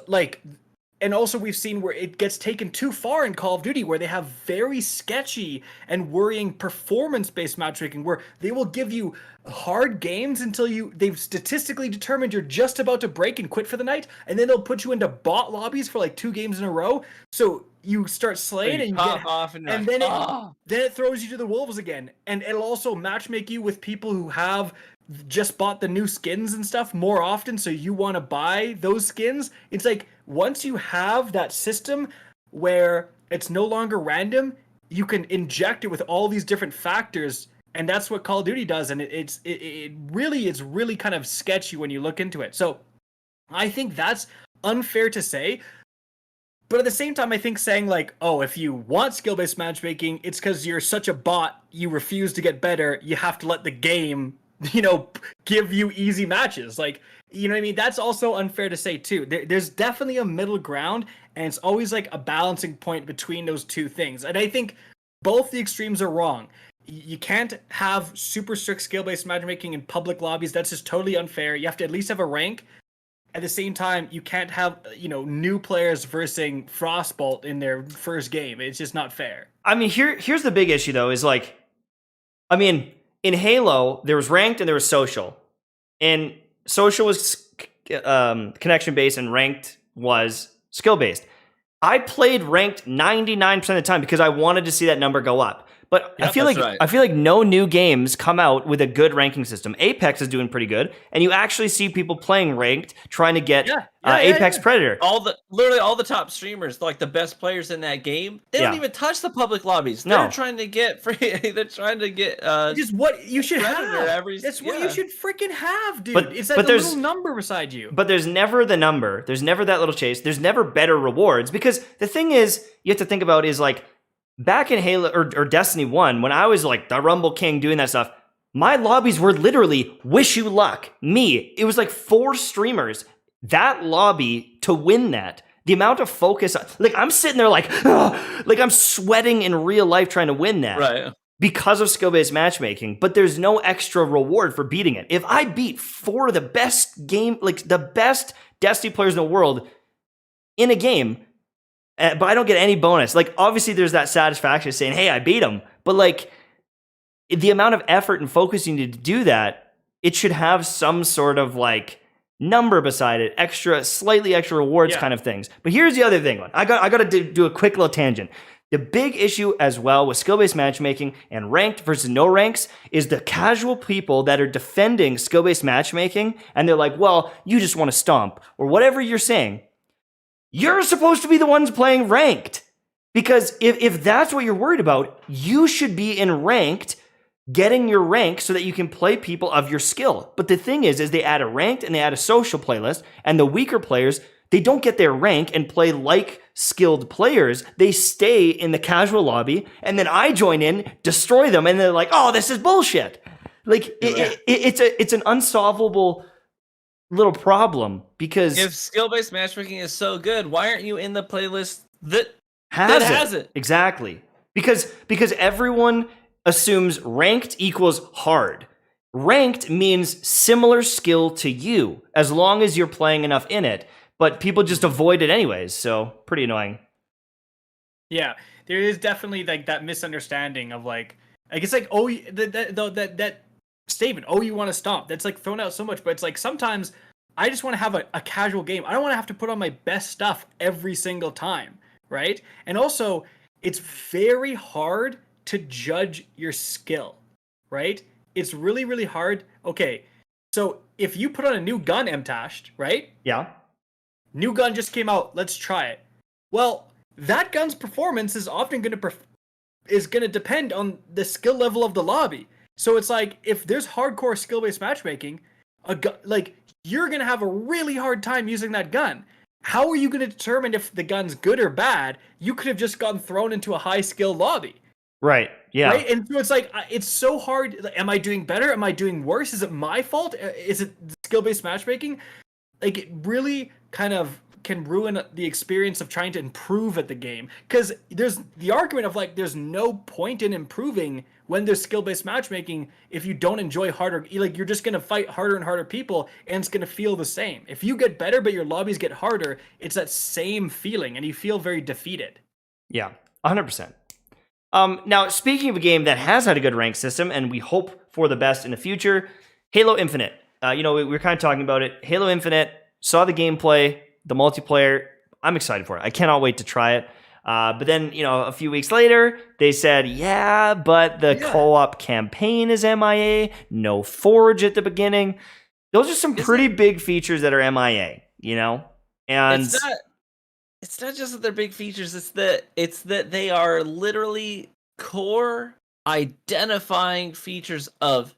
we've seen where it gets taken too far in Call of Duty, where they have very sketchy and worrying performance-based matchmaking, where they will give you hard games until they've statistically determined you're just about to break and quit for the night, and then they'll put you into bot lobbies for like 2 games in a row, so you start slaying and you get off and then it throws you to the wolves again, and it'll also matchmake you with people who have just bought the new skins and stuff more often, so you want to buy those skins. It's like, once you have that system where it's no longer random, you can inject it with all these different factors, and that's what Call of Duty does, and it really is really kind of sketchy when you look into it. So I think that's unfair to say, but at the same time, I think saying like, oh, if you want skill-based matchmaking, it's because you're such a bot, you refuse to get better, you have to let the game give you easy matches. Like, you know what I mean? That's also unfair to say too. There's definitely a middle ground, and it's always like a balancing point between those two things. And I think both the extremes are wrong. You can't have super strict skill-based matchmaking in public lobbies. That's just totally unfair. You have to at least have a rank. At the same time, you can't have, new players versing Frostbolt in their first game. It's just not fair. I mean, here's the big issue though, is like, in Halo, there was ranked and there was social. And social was connection-based and ranked was skill-based. I played ranked 99% of the time because I wanted to see that number go up. But Yep, I feel like no new games come out with a good ranking system. Apex is doing pretty good, and you actually see people playing ranked, trying to get Apex Predator. Literally all the top streamers, like the best players in that game, they don't even touch the public lobbies. They're trying to get free. They're trying to get just what you should Predator have. That's what you should freaking have, dude. It's that little number beside you. But there's never the number. There's never that little chase. There's never better rewards, because the thing is, you have to think about is like, back in Halo or Destiny 1, when I was like the Rumble King doing that stuff, my lobbies were literally Wishyaluckk, me. It was like 4 streamers, that lobby to win that. The amount of focus, like I'm sitting there like I'm sweating in real life trying to win that. Right. Because of skill-based matchmaking, but there's no extra reward for beating it. If I beat 4 of the best the best Destiny players in the world in a game, but I don't get any bonus. Like, obviously, there's that satisfaction of saying, hey, I beat him. But, like, the amount of effort and focus you need to do that, it should have some sort of, like, number beside it, slightly extra rewards kind of things. But here's the other thing. I got to do a quick little tangent. The big issue as well with skill-based matchmaking and ranked versus no ranks is the casual people that are defending skill-based matchmaking, and they're like, well, you just want to stomp, or whatever you're saying. You're supposed to be the ones playing ranked. Because if that's what you're worried about, you should be in ranked getting your rank so that you can play people of your skill. But the thing is they add a ranked and they add a social playlist, and the weaker players, they don't get their rank and play like skilled players. They stay in the casual lobby, and then I join in, destroy them, and they're like, oh, this is bullshit. Like, it's an unsolvable little problem, because if skill-based matchmaking is so good, why aren't you in the playlist that has it? Exactly. Because everyone assumes ranked equals hard. Ranked means similar skill to you, as long as you're playing enough in it. But people just avoid it anyways, so pretty annoying. Yeah, there is definitely like that misunderstanding of like it's like, oh, that statement, oh, you want to stomp, that's like thrown out so much. But it's like, sometimes I just want to have a casual game. I don't want to have to put on my best stuff every single time, right? And also, it's very hard to judge your skill, right? It's really, really hard. Okay, so if you put on a new gun, Mtashed, right? Yeah. New gun just came out, let's try it. Well, that gun's performance is often going to depend on the skill level of the lobby. So it's like, if there's hardcore skill-based matchmaking, you're going to have a really hard time using that gun. How are you going to determine if the gun's good or bad? You could have just gotten thrown into a high-skill lobby. Right, yeah. Right? And so it's like, it's so hard. Like, am I doing better? Am I doing worse? Is it my fault? Is it skill-based matchmaking? Like, it really kind of can ruin the experience of trying to improve at the game, because there's the argument of like, there's no point in improving when there's skill-based matchmaking if you don't enjoy harder. Like, you're just going to fight harder and harder people, and it's going to feel the same. If you get better but your lobbies get harder, it's that same feeling, and you feel very defeated. Yeah, 100%. Now, speaking of a game that has had a good rank system, and we hope for the best in the future, Halo Infinite. We were kind of talking about it. Halo Infinite, saw the gameplay, the multiplayer. I'm excited for it. I cannot wait to try it. But then, a few weeks later, they said, yeah, but the co-op campaign is MIA, no Forge at the beginning. Those are some pretty big features that are MIA, And it's not just that they're big features, it's that they are literally core identifying features of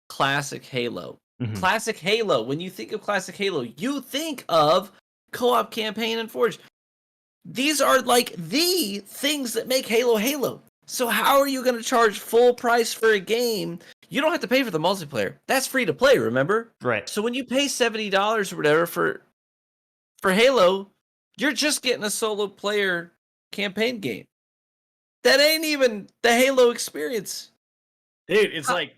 classic Halo. Mm-hmm. Classic Halo. When you think of classic Halo, you think of co-op campaign and Forge. These are like the things that make Halo Halo. So how are you going to charge full price for a game? You don't have to pay for the multiplayer. That's free to play, remember? Right. So when you pay $70 or whatever for Halo, you're just getting a solo player campaign game. That ain't even the Halo experience. Dude, it's like...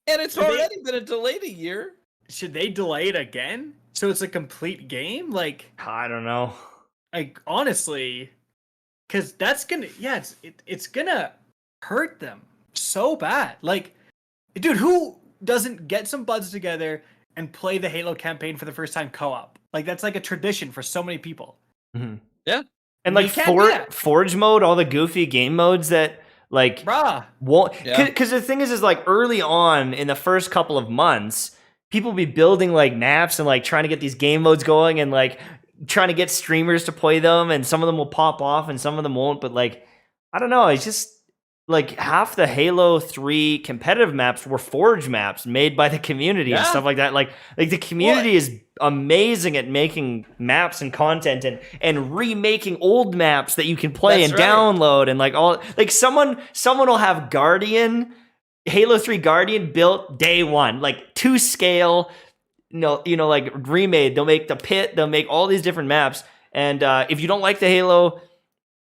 And it's already been delayed a year. Should they delay it again? So it's a complete game? Like, I don't know. Like, honestly, because that's gonna, it's gonna hurt them so bad. Like, dude, who doesn't get some buds together and play the Halo campaign for the first time co-op? Like, that's like a tradition for so many people. Mm-hmm. Yeah. And like Forge mode, all the goofy game modes that like won't, because the thing is like early on in the first couple of months, people be building like maps and like trying to get these game modes going and like trying to get streamers to play them, and some of them will pop off and some of them won't. But like, I don't know, it's just like half the Halo 3 competitive maps were Forge maps made by the community and stuff like that. Like the community is amazing at making maps and content and remaking old maps that you can play download, and like all, like someone will have Halo 3 Guardian built day one, like to scale, like remade. They'll make the pit, they'll make all these different maps. And if you don't like the Halo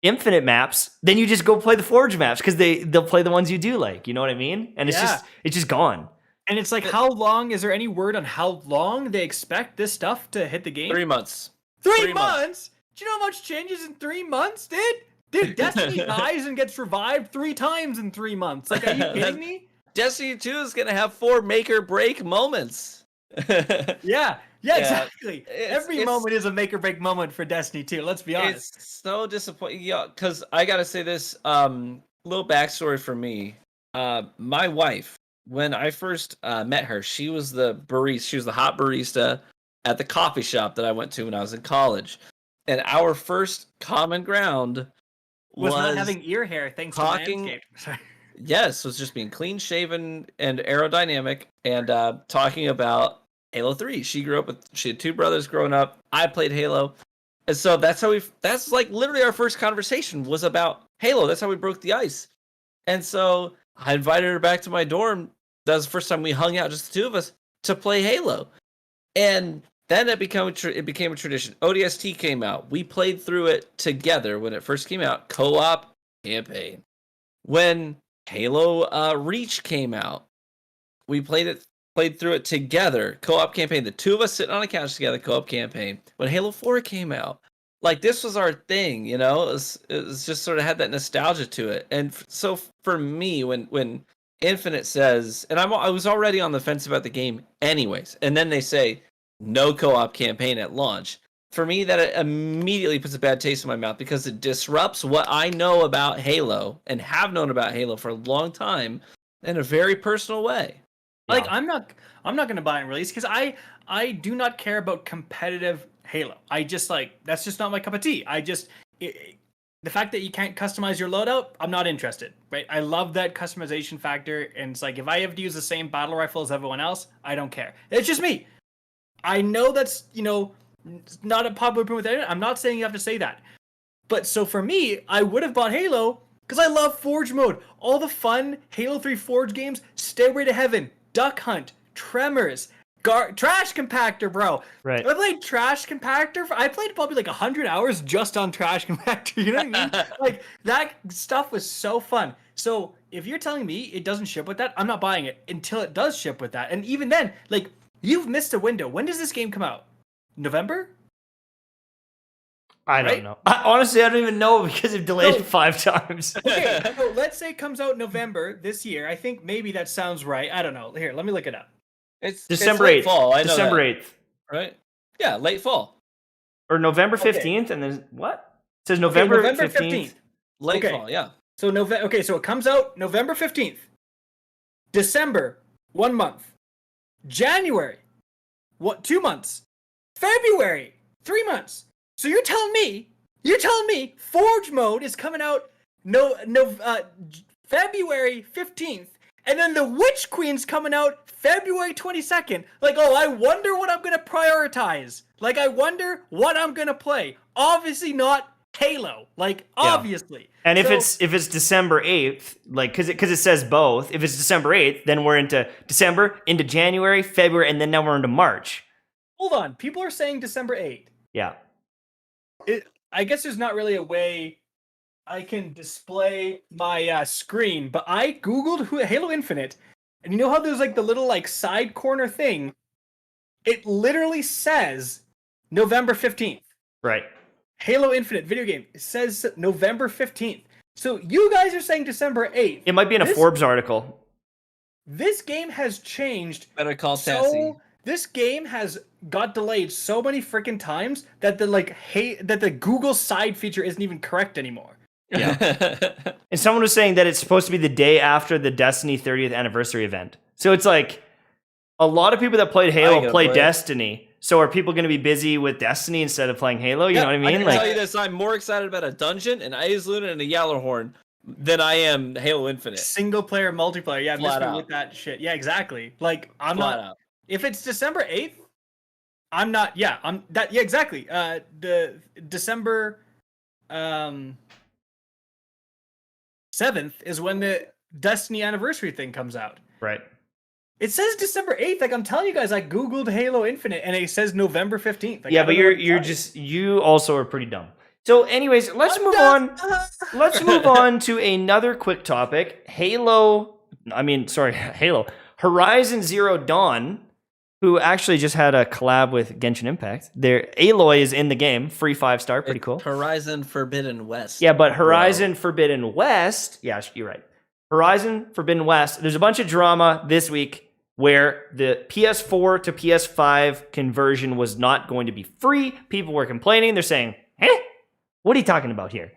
Infinite maps, then you just go play the Forge maps, because they'll play the ones you do like, you know what I mean? And it's just gone. And it's like, how long, is there any word on how long they expect this stuff to hit the game? 3 months. 3 months? Do you know how much changes in 3 months, dude? Dude, Destiny dies and gets revived 3 times in 3 months. Like, are you kidding me? Destiny 2 is going to have 4 make or break moments. Yeah, exactly. Every moment is a make or break moment for Destiny 2. Let's be honest. It's so disappointing. Yeah, because I gotta say this. Little backstory for me. My wife, when I first met her, she was the barista. She was the hot barista at the coffee shop that I went to when I was in college. And our first common ground was not having ear hair. Thanks to Manscaped. Yes, was just being clean shaven and aerodynamic, and talking about Halo 3. She had two brothers growing up. I played Halo. And so that's like literally our first conversation was about Halo. That's how we broke the ice. And so I invited her back to my dorm. That was the first time we hung out, just the two of us, to play Halo. And then it became a tradition. ODST came out. We played through it together when it first came out. Co-op campaign. When Halo Reach came out, we played through it together. Co-op campaign. The two of us sitting on a couch together. Co-op campaign. When Halo 4 came out, like this was our thing, you know. It was just sort of had that nostalgia to it. And so for me, when Infinite says, and I was already on the fence about the game, anyways, and then they say no co-op campaign at launch. For me, that immediately puts a bad taste in my mouth because it disrupts what I know about Halo and have known about Halo for a long time in a very personal way. Like I'm not gonna buy and release because I do not care about competitive Halo. I just that's just not my cup of tea. The fact that you can't customize your loadout, I'm not interested. Right? I love that customization factor, and it's like if I have to use the same battle rifle as everyone else, I don't care. It's just me. I know that's not a popular opinion with anyone. I'm not saying you have to say that. But so for me, I would have bought Halo because I love Forge mode. All the fun Halo 3 Forge games, Stairway to Heaven, Duck Hunt, Tremors, Trash Compactor, bro. Right. I played Trash Compactor. I played probably like 100 hours just on Trash Compactor. You know what I mean? Like that stuff was so fun. So if you're telling me it doesn't ship with that, I'm not buying it until it does ship with that. And even then, like you've missed a window. When does this game come out? November? I don't know. Honestly, I don't even know because it delayed 5 times. Okay, so let's say it comes out November this year. I think maybe that sounds right. I don't know. Here, let me look it up. It's December late 8th. fall. I know December that, 8th. right? Yeah, late fall. Or November 15th, and then what? It says November 15th. Late fall, yeah. So so it comes out November 15th. December, 1 month. January, 2 months. February, 3 months. So you're telling me Forge mode is coming out February 15th, and then the Witch Queen's coming out February 22nd. Like, oh, I wonder what I'm gonna prioritize. Like, I wonder what I'm gonna play. Obviously not Halo. Like, obviously. And if it's December 8th, like, because it says both. If it's December 8th, then we're into December, into January, February, and then now we're into March. Hold on. People are saying December 8th. Yeah. I guess there's not really a way I can display my screen, but I googled Halo Infinite, and you know how there's like the little like side corner thing? It literally says November 15th. Right. Halo Infinite video game. It says November 15th. So you guys are saying December 8th. It might be in a Forbes article. This game has changed. Better call Tassie. This game has got delayed so many freaking times that the Google side feature isn't even correct anymore. Yeah. And someone was saying that it's supposed to be the day after the Destiny 30th anniversary event. So it's like a lot of people that played Halo play Destiny. So are people going to be busy with Destiny instead of playing Halo? You know what I mean? I can tell you this, I'm more excited about a dungeon, an Aizluna, and a Yallarhorn than I am Halo Infinite. Single player, multiplayer. Yeah, Flat out. with that shit. Yeah, exactly. Like, I'm Flat not... out. If it's December 8th, I'm not... Yeah, yeah, exactly. The December 7th is when the Destiny anniversary thing comes out. Right. It says December 8th. Like, I'm telling you guys, I googled Halo Infinite and it says November 15th. Like, yeah, but you also are pretty dumb. So anyways, let's move on. Let's move on to another quick topic. Halo. Horizon Zero Dawn, who actually just had a collab with Genshin Impact. Aloy is in the game, free 5-star, pretty cool. Horizon Forbidden West. Yeah, but Horizon Forbidden West, yeah, you're right. Horizon Forbidden West, there's a bunch of drama this week where the PS4 to PS5 conversion was not going to be free. People were complaining. They're saying, what are you talking about here?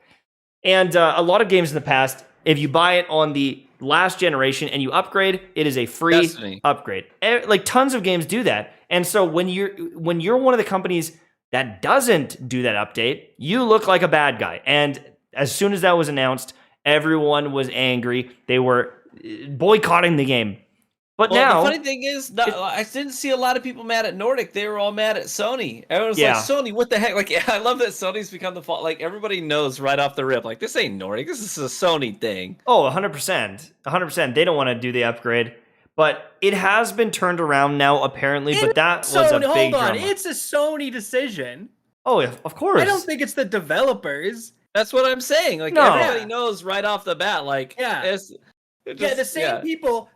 And a lot of games in the past, if you buy it on the last generation and you upgrade, it is a free Destiny. Upgrade. Like tons of games do that. And so when you're one of the companies that doesn't do that update, you look like a bad guy. And as soon as that was announced, Everyone was angry. They were boycotting the game. But Well, now, the funny thing is, I didn't see a lot of people mad at Nordic. They were all mad at Sony. Everyone's Yeah. like, Sony, what the heck? Like, yeah, I love that Sony's become the fault. Like, everybody knows right off the rip. Like, this ain't Nordic. This is a Sony thing. oh, 100%. 100%. They don't want to do the upgrade. But it has been turned around now, apparently. But that was a big drama. It's a Sony decision. Oh, yeah, of course. I don't think it's the developers. That's what I'm saying. Like, No. everybody knows right off the bat. Like, Yeah. The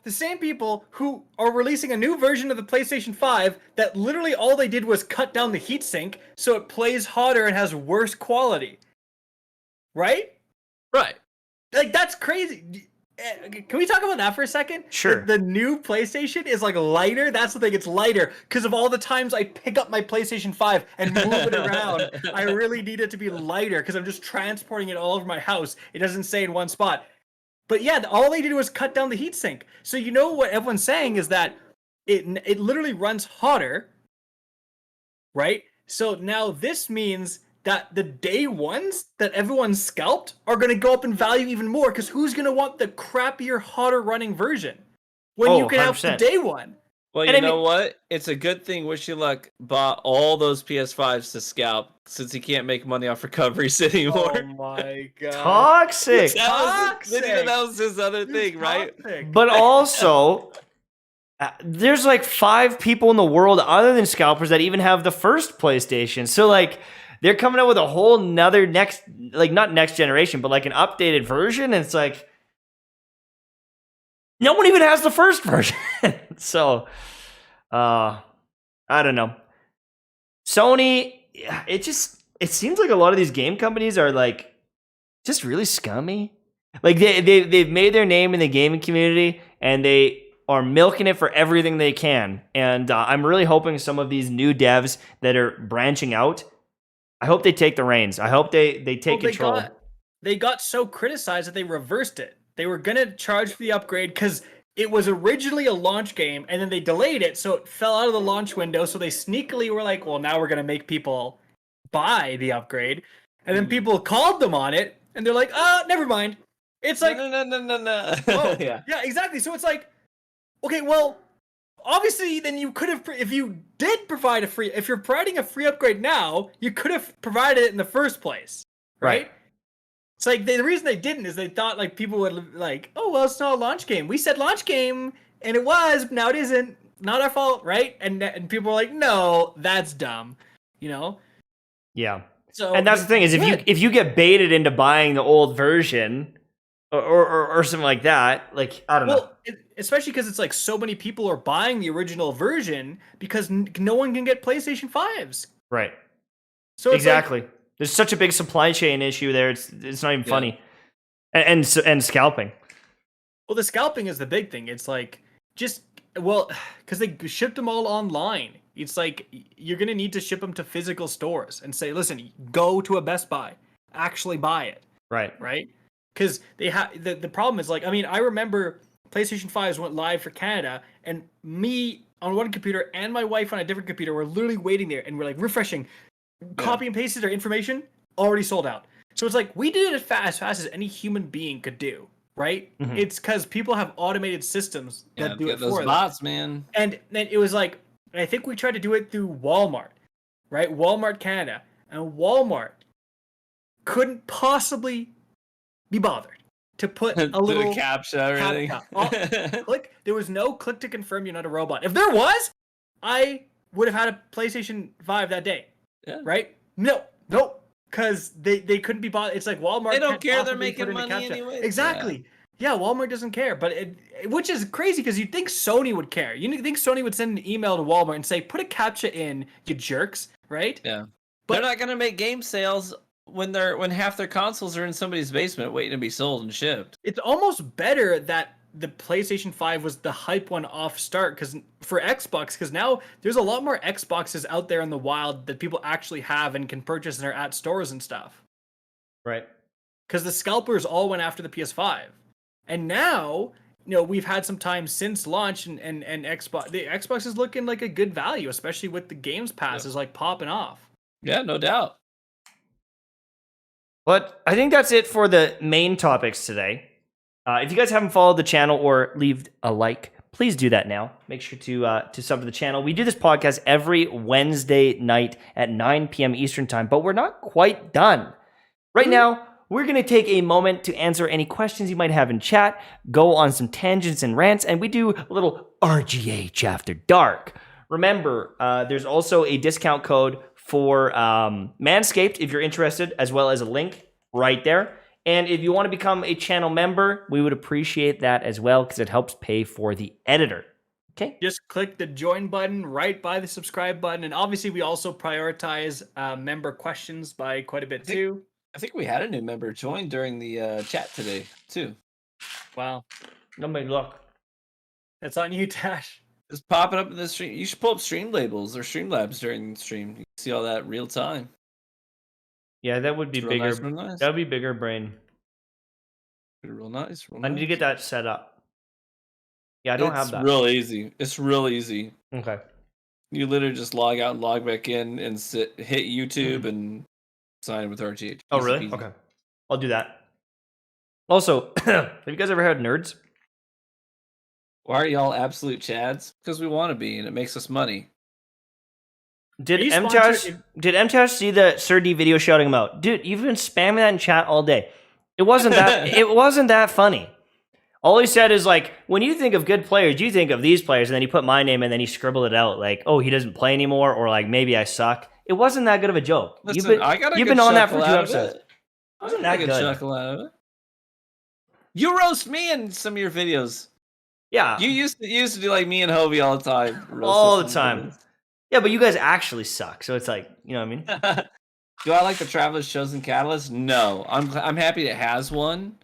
same people who are releasing a new version of the PlayStation 5 that literally all they did was cut down the heatsink so it plays hotter and has worse quality. Right? Right. Like, that's crazy. Can we talk about that for a second? Sure. The new PlayStation is like lighter. That's the thing. It's lighter because of all the times I pick up my PlayStation 5 and move it around. I really need it to be lighter because I'm just transporting it all over my house. It doesn't stay in one spot. But yeah, all they did was cut down the heatsink. So you know what everyone's saying is that it literally runs hotter, right? So now this means that the day ones that everyone scalped are going to go up in value even more because who's going to want the crappier, hotter running version when you can have the 100%. day one? Well, And you I mean- know what? It's a good thing Wishyaluckk bought all those PS5s to scalp since he can't make money off recoveries anymore. Oh my god. Toxic. That was his other thing, right? Toxic. But also, there's like 5 people in the world other than scalpers that even have the first PlayStation. So like, they're coming out with a whole nother not next generation, but like an updated version. And it's like, no one even has the first version. So, I don't know. Sony, it seems like a lot of these game companies are like just really scummy. Like they've made their name in the gaming community and they are milking it for everything they can. And I'm really hoping some of these new devs that are branching out, I hope they take the reins. I hope they take control. They got so criticized that they reversed it. They were going to charge for the upgrade because it was originally a launch game, and then they delayed it, so it fell out of the launch window. So they sneakily were like, well, now we're going to make people buy the upgrade. And then people called them on it, and they're like, oh, never mind. It's like, no. oh, Yeah. yeah, exactly. So it's like, okay, well, obviously, then you could have, if you did provide if you're providing a free upgrade now, you could have provided it in the first place, right? It's like the reason they didn't is they thought like people would like, oh well, it's not a launch game. We said launch game, and it was, but now it isn't. Not our fault, right? And people were like, no, that's dumb, you know? Yeah. So And that's the thing is if you get baited into buying the old version or something like that, like I don't know. Especially because it's like so many people are buying the original version because no one can get PlayStation 5s. Right. So it's Exactly. There's such a big supply chain issue there. It's not even funny. And scalping. Well, the scalping is the big thing. It's like because they shipped them all online. It's like you're gonna need to ship them to physical stores and say, listen, go to a Best Buy, actually buy it. Right? Because they have the problem is like, I mean, I remember PlayStation 5s went live for Canada, and me on one computer and my wife on a different computer were literally waiting there, and we're like refreshing, copy and pasted our information, already sold out. So it's like we did it as fast as any human being could do, right? Mhm. It's because people have automated systems that do it those for them. bots, man. And then it was like, I think we tried to do it through Walmart, right? Walmart Canada, and Walmart couldn't possibly be bothered to put a little captcha or anything. click. There was no click to confirm you're not a robot. If there was, I would have had a PlayStation 5 that day. Yeah. Right? No, because they couldn't be bothered. It's like Walmart. They don't can't care. They're possibly making put in a money captcha. anyway. Exactly. Yeah, Walmart doesn't care, but which is crazy because you'd think Sony would care. You think Sony would send an email to Walmart and say, "Put a captcha in, you jerks," right? Yeah. But- They're not gonna make game sales when half their consoles are in somebody's basement waiting to be sold and shipped. It's almost better that the PlayStation 5 was the hype one off start for Xbox, because now there's a lot more Xboxes out there in the wild that people actually have and can purchase and are at stores and stuff. Right. Because the scalpers all went after the PS5. And now, we've had some time since launch and Xbox. The Xbox is looking like a good value, especially with the Games Pass is like popping off. Yeah, no doubt. But I think that's it for the main topics today. If you guys haven't followed the channel or leave a like, please do that now. Make sure to sub to the channel. We do this podcast every Wednesday night at 9 p.m. Eastern time, but we're not quite done. Right now, we're going to take a moment to answer any questions you might have in chat, go on some tangents and rants, and we do a little RGH after dark. Remember, there's also a discount code for Manscaped if you're interested, as well as a link right there. And if you want to become a channel member, we would appreciate that as well because it helps pay for the editor. Okay. Just click the join button right by the subscribe button. And obviously, we also prioritize member questions by quite a bit too. I think we had a new member join during the chat today too. Wow. Nobody look. That's on you, Tash. It's popping up in the stream. You should pull up stream labels or Streamlabs during the stream. You can see all that real time. Yeah, that would be Real bigger. nice, real nice. That would be bigger brain. Real nice. Real I need to get that set up. Yeah, I don't have that. It's real easy. It's real easy. Okay. You literally just log out and log back in and hit YouTube and sign in with RGH. Oh, Easy really? peasy. Okay. I'll do that. Also, have you guys ever had nerds? Why are y'all absolute chads? Because we want to be, and it makes us money. Did Are you Mtashed see the Sir D video shouting him out? Dude, you've been spamming that in chat all day. It wasn't that funny. All he said is like, when you think of good players, you think of these players, and then he put my name and then he scribbled it out like, oh, he doesn't play anymore, or like maybe I suck. It wasn't that good of a joke. Listen, you've been on that for 2 episodes. It Wasn't that good? Chuckle out of it. You roast me in some of your videos. Yeah. You used to do like me and Hovey all the time. roast All us the in time. videos. Yeah, but you guys actually suck. So it's like, you know what I mean? Do I like the Traveler's Chosen Catalyst? No. I'm happy it has one.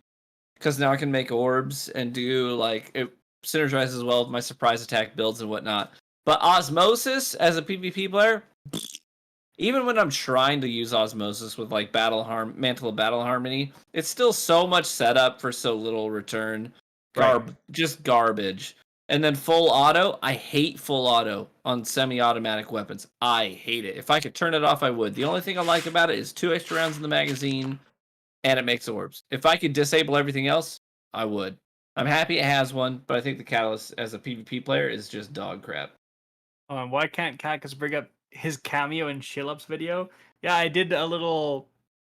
Because now I can make orbs and do like it synergizes well with my surprise attack builds and whatnot. But Osmosis as a PvP player, even when I'm trying to use Osmosis with like Mantle of Battle Harmony, it's still so much setup for so little return. Just garbage. And then full auto, I hate full auto on semi-automatic weapons. I hate it. If I could turn it off, I would. The only thing I like about it is 2 extra rounds in the magazine, and it makes orbs. If I could disable everything else, I would. I'm happy it has one, but I think the Catalyst as a PvP player is just dog crap. Oh, and why can't Cactus bring up his cameo in Shillup's video? Yeah, I did a little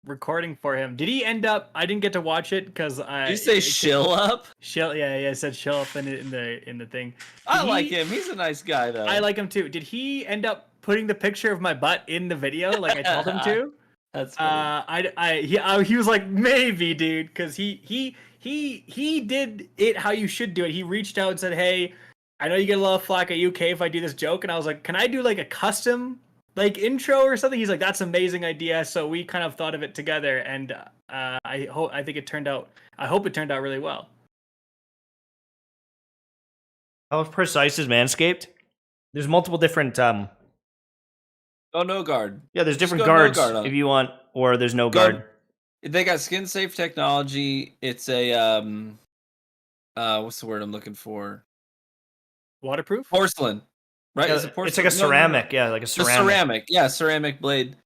recording for him. Did he end up? I didn't get to watch it because I. Did you say shill up? Shill, yeah, I said shill up in the thing. I like him. He's a nice guy, though. I like him too. Did he end up putting the picture of my butt in the video like I told him to? That's funny. He was like, maybe, dude, because he did it how you should do it. He reached out and said, hey, I know you get a lot of flack at UK if I do this joke, and I was like, can I do like a custom like intro or something? He's like, that's an amazing idea. So we kind of thought of it together, and I hope it turned out really well. How precise is Manscaped? There's multiple different Oh, no guard. yeah, there's different go no guards guard on if it. you want, or there's no guard. They got skin safe technology. It's a what's the word I'm looking for? Waterproof? Porcelain. Right? Yeah, Is it porcelain? it's like a ceramic, yeah, like a ceramic. Ceramic. Yeah, ceramic blade.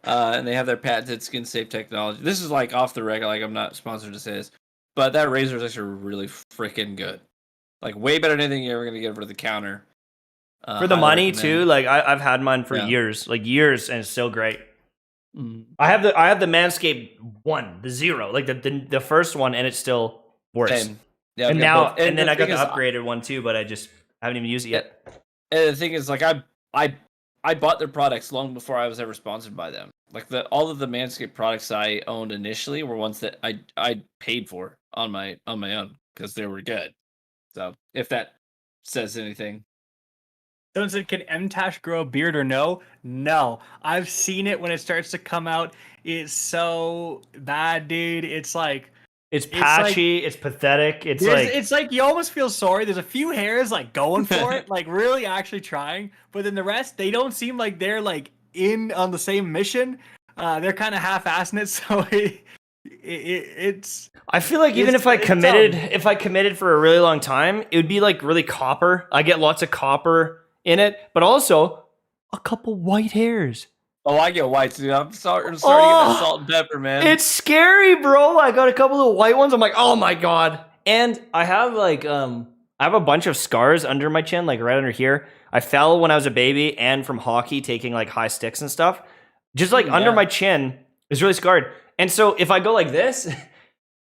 And they have their patented skin safe technology. This is like off the record, like I'm not sponsored to say this, but that razor is actually really freaking good. Like way better than anything you're ever gonna get over the counter. For the I money recommend. too, like I've had mine for years, and it's still great. I have the Manscaped 1, the 0, like the first one, and it's still worse. Same. Yeah, And I've got now, both. and then I got the thing is, upgraded one too, but I just haven't even used it yet. And the thing is, like I bought their products long before I was ever sponsored by them. Like all of the Manscaped products I owned initially were ones that I paid for on my own because they were good. So if that says anything. Someone said, can Mtash grow a beard or no? No. I've seen it when it starts to come out. It's so bad, dude. It's like... It's patchy, it's pathetic, it's like you almost feel sorry. There's a few hairs like going for it, like really actually trying, but then the rest, they don't seem like they're like in on the same mission. They're kind of half-assing it, so it's... I feel like even if I committed for a really long time, it would be like really copper. I get lots of copper in it, but also a couple white hairs. Oh, I get whites, dude. I'm starting to get Oh! that salt and pepper, man. It's scary, bro. I got a couple of white ones. I'm like, oh my god. And I have like I have a bunch of scars under my chin, like right under here. I fell when I was a baby and from hockey taking like high sticks and stuff. Just like under my chin is really scarred. And so if I go like this,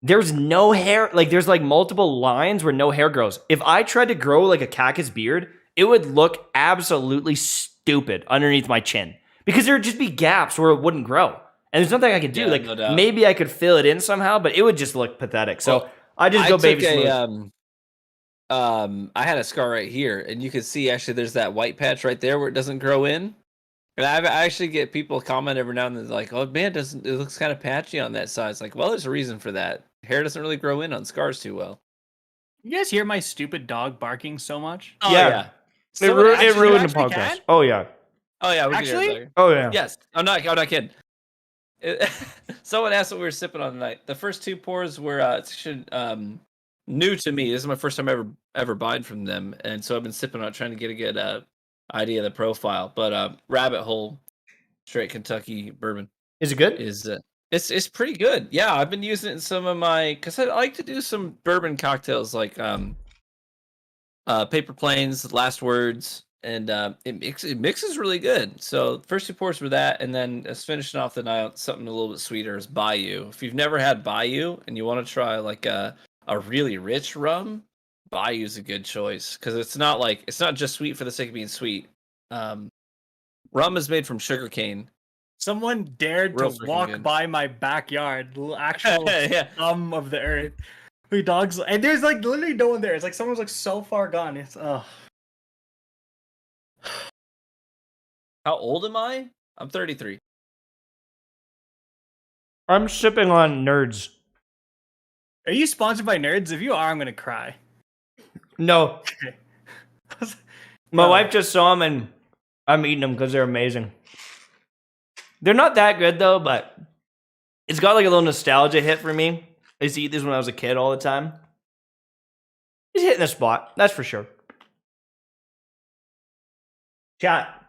there's no hair. Like there's like multiple lines where no hair grows. If I tried to grow like a Kackis beard, it would look absolutely stupid underneath my chin. Because there would just be gaps where it wouldn't grow. And there's nothing I could do. Like no maybe I could fill it in somehow, but it would just look pathetic. So I just go baby smooth. I had a scar right here, and you can see actually there's that white patch right there where it doesn't grow in. And I actually get people comment every now and then like, "Oh man, it looks kind of patchy on that side." It's like, well, there's a reason for that. Hair doesn't really grow in on scars too well. You guys hear my stupid dog barking so much? Oh yeah. It ruined the podcast. Can? Oh yeah. Oh yeah, we Actually? can hear it. Oh yeah. Yes. I'm not kidding. Someone asked what we were sipping on tonight. The first two pours were new to me. This is my first time ever buying from them, and so I've been sipping on it, trying to get a good idea of the profile. But Rabbit Hole straight Kentucky bourbon Is it good? It's pretty good. Yeah, I've been using it in some of my, because I like to do some bourbon cocktails like Paper Planes, Last Words, and it mixes really good. So first two pours were that, and then finishing off the night something a little bit sweeter is Bayou. If you've never had Bayou and you want to try like a really rich rum, Bayou's a good choice because it's not just sweet for the sake of being sweet. Rum is made from sugarcane. Someone dared Real to freaking walk good. by my backyard, the actual Yeah. scum of the earth. We dogs, and there's like literally no one there. It's like someone's like so far gone. It's How old am I? I'm 33. I'm sipping on Nerds. Are you sponsored by Nerds? If you are, I'm gonna cry. No. Okay. My wife just saw them and I'm eating them because they're amazing. They're not that good though, but it's got like a little nostalgia hit for me. I used to eat this when I was a kid all the time. It's hitting the spot, that's for sure. Chat,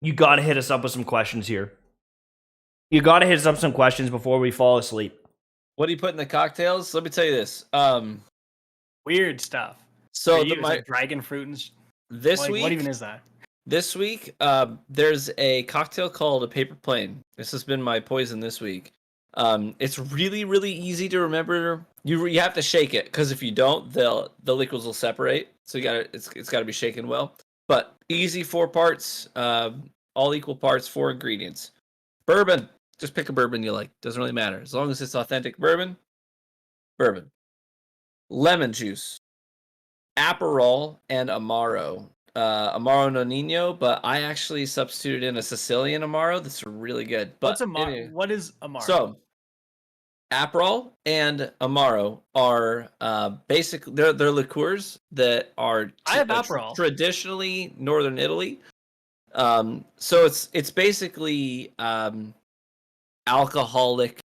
you gotta hit us up with some questions here. You gotta hit us up with some questions before we fall asleep. What do you put in the cocktails? Let me tell you this. Weird stuff. So like dragon fruit and this week, what even is that? This week, there's a cocktail called a Paper Plane. This has been my poison this week. It's really, really easy to remember. You have to shake it because if you don't, the liquids will separate. So it's got to be shaken well. But easy, 4 parts, all equal parts, 4 ingredients. Bourbon. Just pick a bourbon you like. Doesn't really matter as long as it's authentic bourbon. Bourbon. Lemon juice. Aperol and Amaro. Amaro no Nino, but I actually substituted in a Sicilian Amaro. That's really good. But What's Amaro? anyway, What is Amaro? so Aperol and Amaro are basically they're liqueurs that are I have Aperol. Traditionally Northern Italy. So it's basically alcoholic.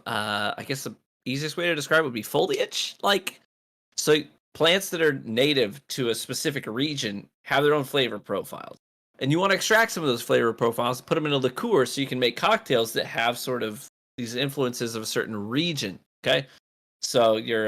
I guess the easiest way to describe it would be foliage. So plants that are native to a specific region have their own flavor profiles. And you want to extract some of those flavor profiles, put them in a liqueur so you can make cocktails that have sort of these influences of a certain region. Okay? So your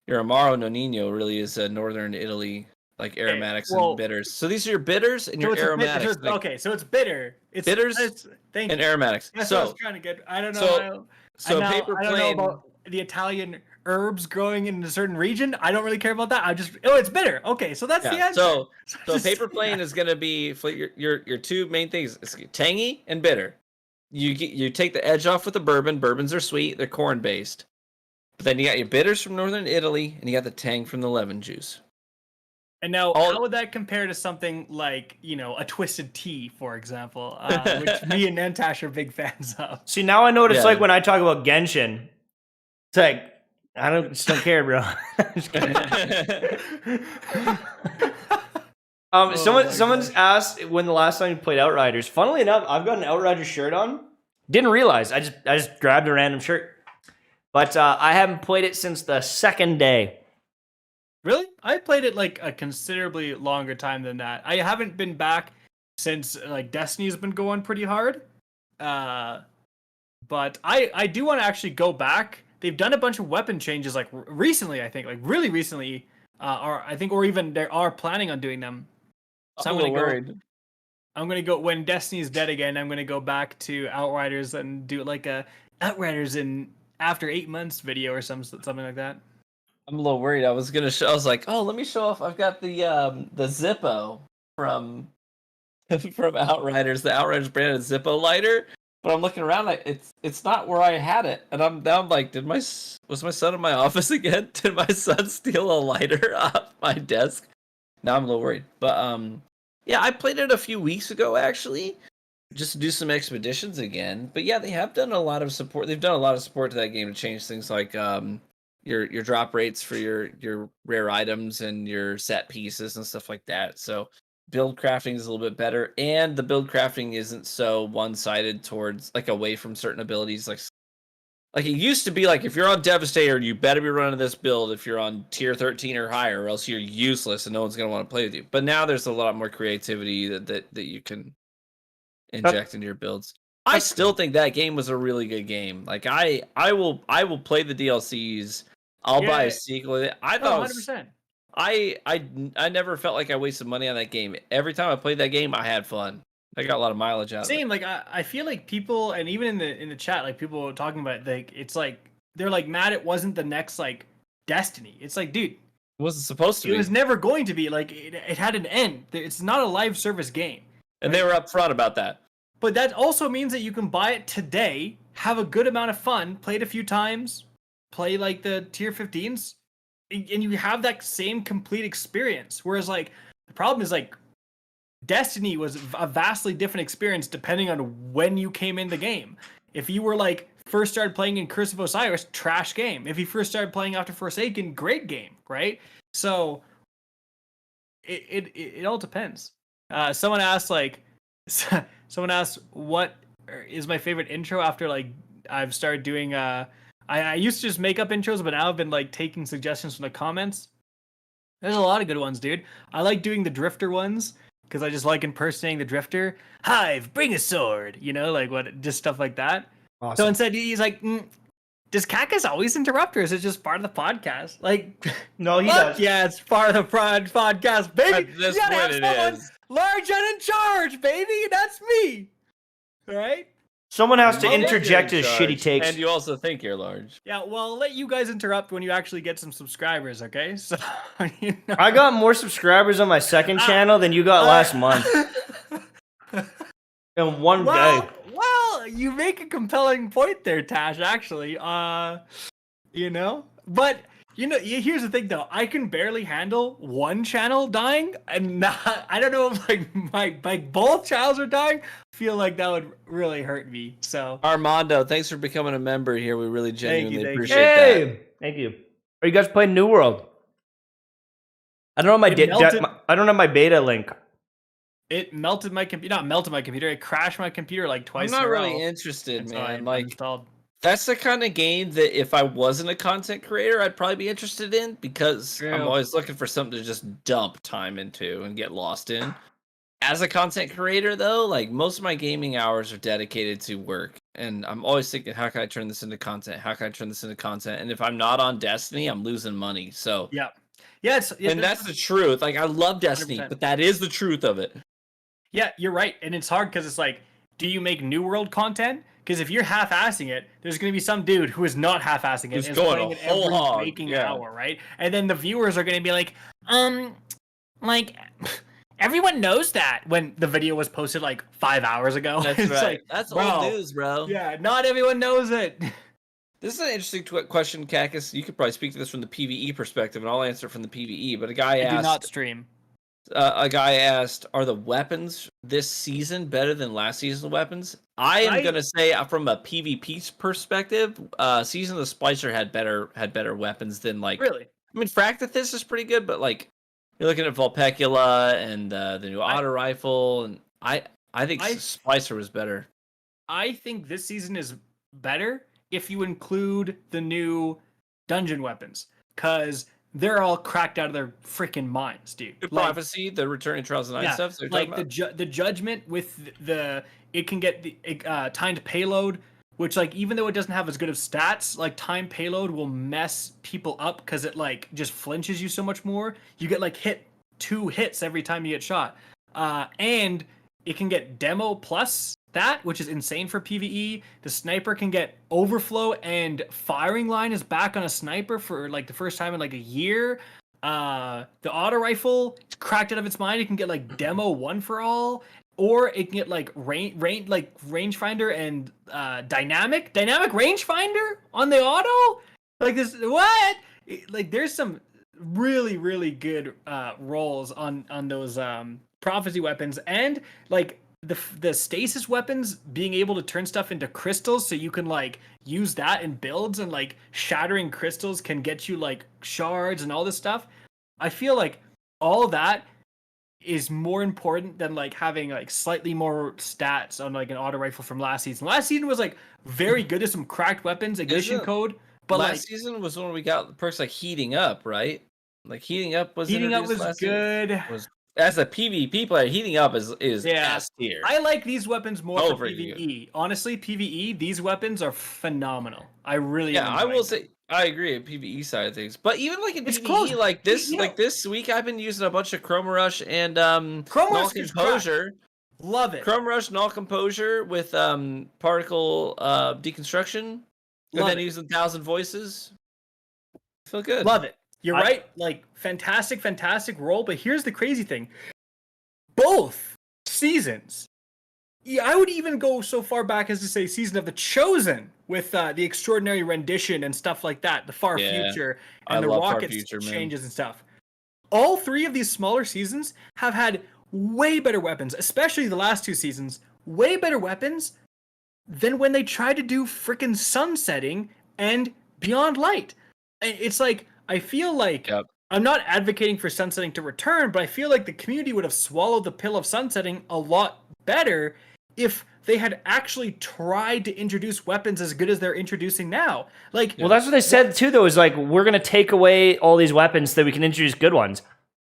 Amaro no Nino really is a Northern Italy, like aromatics and bitters. So these are your bitters and your aromatics. So it's bitter. It's bitters and aromatics. That's so what I was trying to get. I don't know. Paper I don't know about the Italian herbs growing in a certain region. I don't really care about that. It's bitter. Okay, so that's the answer. So Paper Plane is going to be for your two main things. It's tangy and bitter. You take the edge off with the bourbon. Bourbons are sweet. They're corn based. But then you got your bitters from Northern Italy and you got the tang from the lemon juice. And now, how would that compare to something like, a twisted tea, for example, which me and Mtashed are big fans of? See, now I know what it's like when I talk about Genshin. It's like, I just don't care, bro. Someone's asked when the last time you played Outriders. Funnily enough, I've got an Outriders shirt on. Didn't realize. I just grabbed a random shirt. But I haven't played it since the second day. Really? I played it like a considerably longer time than that. I haven't been back since like Destiny's been going pretty hard. But I do want to actually go back. They've done a bunch of weapon changes like recently, I think, like really recently, or even they are planning on doing them. So I'm a little worried. I'm gonna go when Destiny's dead again. I'm gonna go back to Outriders and do like a Outriders in after 8 months video or something like that. I'm a little worried. I was like, oh, let me show off. I've got the Zippo from from Outriders, the Outriders branded Zippo lighter. But I'm looking around, like it's not where I had it, and I'm like, was my son in my office again? Did my son steal a lighter off my desk? Now I'm a little worried. But yeah, I played it a few weeks ago actually, just to do some expeditions again. But yeah, they have done a lot of support. They've done a lot of support to that game to change things like your drop rates for your rare items and your set pieces and stuff like that. So build crafting is a little bit better, and the build crafting isn't so one-sided towards like away from certain abilities. Like it used to be, like if you're on Devastator, you better be running this build if you're on tier 13 or higher, or else you're useless and no one's gonna want to play with you. But now there's a lot more creativity that you can inject into your builds. I still think that game was a really good game. Like I will play the DLCs. I'll buy a sequel. I thought 100%. I never felt like I wasted money on that game. Every time I played that game, I had fun. I got a lot of mileage out of it. Same, like I feel like people, and even in the chat, like people were talking about it, like it's like they're like mad it wasn't the next like Destiny. It's like, dude, it wasn't supposed to be. It was never going to be. Like it had an end. It's not a live service game. And they were upfront about that. But that also means that you can buy it today, have a good amount of fun, play it a few times, play like the tier 15s, and you have that same complete experience. Whereas like the problem is like Destiny was a vastly different experience depending on when you came in the game. If you were like first started playing in Curse of Osiris, trash game. If you first started playing after Forsaken, great game, right? So it all depends. Someone asked what is my favorite intro after like I've started doing I used to just make up intros, but now I've been like taking suggestions from the comments. There's a lot of good ones, dude. I like doing the Drifter ones because I just like impersonating the Drifter. Hive, bring a sword. You know, like just stuff like that. Awesome. So instead, he's like, does Kackis always interrupt, or is it just part of the podcast? Like, no, he does. Yeah, it's part of the podcast, baby. At this point, it is large and in charge, baby. That's me. All right. Someone has to interject his shitty takes. And you also think you're large. Yeah, well, I'll let you guys interrupt when you actually get some subscribers, okay? So, you know. I got more subscribers on my second channel than you got last month. In one day. Well, you make a compelling point there, Tash, actually. You know? But, you know, here's the thing, though. I can barely handle one channel dying, and I don't know if, like both channels are dying. I feel like that would really hurt me, so. Armando, thanks for becoming a member here. We really genuinely appreciate that. Thank you. Are you guys playing New World? I don't know I don't have my beta link. It melted my computer. Not melted my computer. It crashed my computer like twice. I'm not really interested, so man. Like, that's the kind of game that if I wasn't a content creator, I'd probably be interested in, because I'm always looking for something to just dump time into and get lost in. As a content creator, though, like most of my gaming hours are dedicated to work, and I'm always thinking, how can I turn this into content? How can I turn this into content? And if I'm not on Destiny, I'm losing money. So and that's the truth. Like, I love Destiny, 100%. But that is the truth of it. Yeah, you're right, and it's hard because it's like, do you make New World content? Because if you're half-assing it, there's going to be some dude who is not half-assing it. Who's going a whole hog. Making an hour, right? And then the viewers are going to be like, like, everyone knows that when the video was posted like 5 hours ago. That's right. Like, that's old news, bro. Yeah, not everyone knows it. This is an interesting question, Kackis. You could probably speak to this from the PvE perspective, and I'll answer from the PvE. But a guy asked, do not stream. A guy asked, are the weapons this season better than last season's weapons? I am going to say, from a PvP perspective, Season of the Splicer had better weapons than, like... Really? I mean, Fractathis is pretty good, but, like, you're looking at Vulpecula and the new auto rifle, and I think Splicer was better. I think this season is better if you include the new dungeon weapons, because they're all cracked out of their freaking minds, dude. The Like, prophecy, the returning trials and night stuff. They're like talking about. the judgment with the it can get the timed payload, which like even though it doesn't have as good of stats, like timed payload will mess people up because it like just flinches you so much more. You get like hit 2 hits every time you get shot, and it can get demo plus that, which is insane for PvE. The sniper can get overflow, and firing line is back on a sniper for like the first time in like a year. The auto rifle is cracked out of its mind. It can get like demo 1 for all, or it can get like rangefinder and dynamic rangefinder on the auto. Like this, what? Like there's some really good rolls on those prophecy weapons, and like the stasis weapons being able to turn stuff into crystals, so you can like use that in builds, and like shattering crystals can get you like shards and all this stuff. I feel like all of that is more important than like having like slightly more stats on like an auto rifle from last season. Last season was like very good. There's some cracked weapons, ignition code, but last season was when we got the perks like heating up, right? Like heating up was good. As a PvP player, heating up is S tier. I like these weapons more for PvE. Honestly, PvE, these weapons are phenomenal. I really I will say I agree at PvE side of things. But even like in PvE, close. like this week I've been using a bunch of Chroma Rush and Null Composure. Love it. Chroma Rush, Null Composure with particle deconstruction. And then using 1,000 voices. Feel good. Love it. You're right. Like, fantastic roll. But here's the crazy thing. Both seasons. Yeah, I would even go so far back as to say Season of the Chosen with the extraordinary rendition and stuff like that. The far future and the rockets changes and stuff. All 3 of these smaller seasons have had way better weapons, especially the last 2 seasons. Way better weapons than when they tried to do frickin' sunsetting and Beyond Light. It's like, I feel like I'm not advocating for sunsetting to return, but I feel like the community would have swallowed the pill of sunsetting a lot better if they had actually tried to introduce weapons as good as they're introducing now. Like, well, that's what they said too, though, is like, we're going to take away all these weapons so that we can introduce good ones.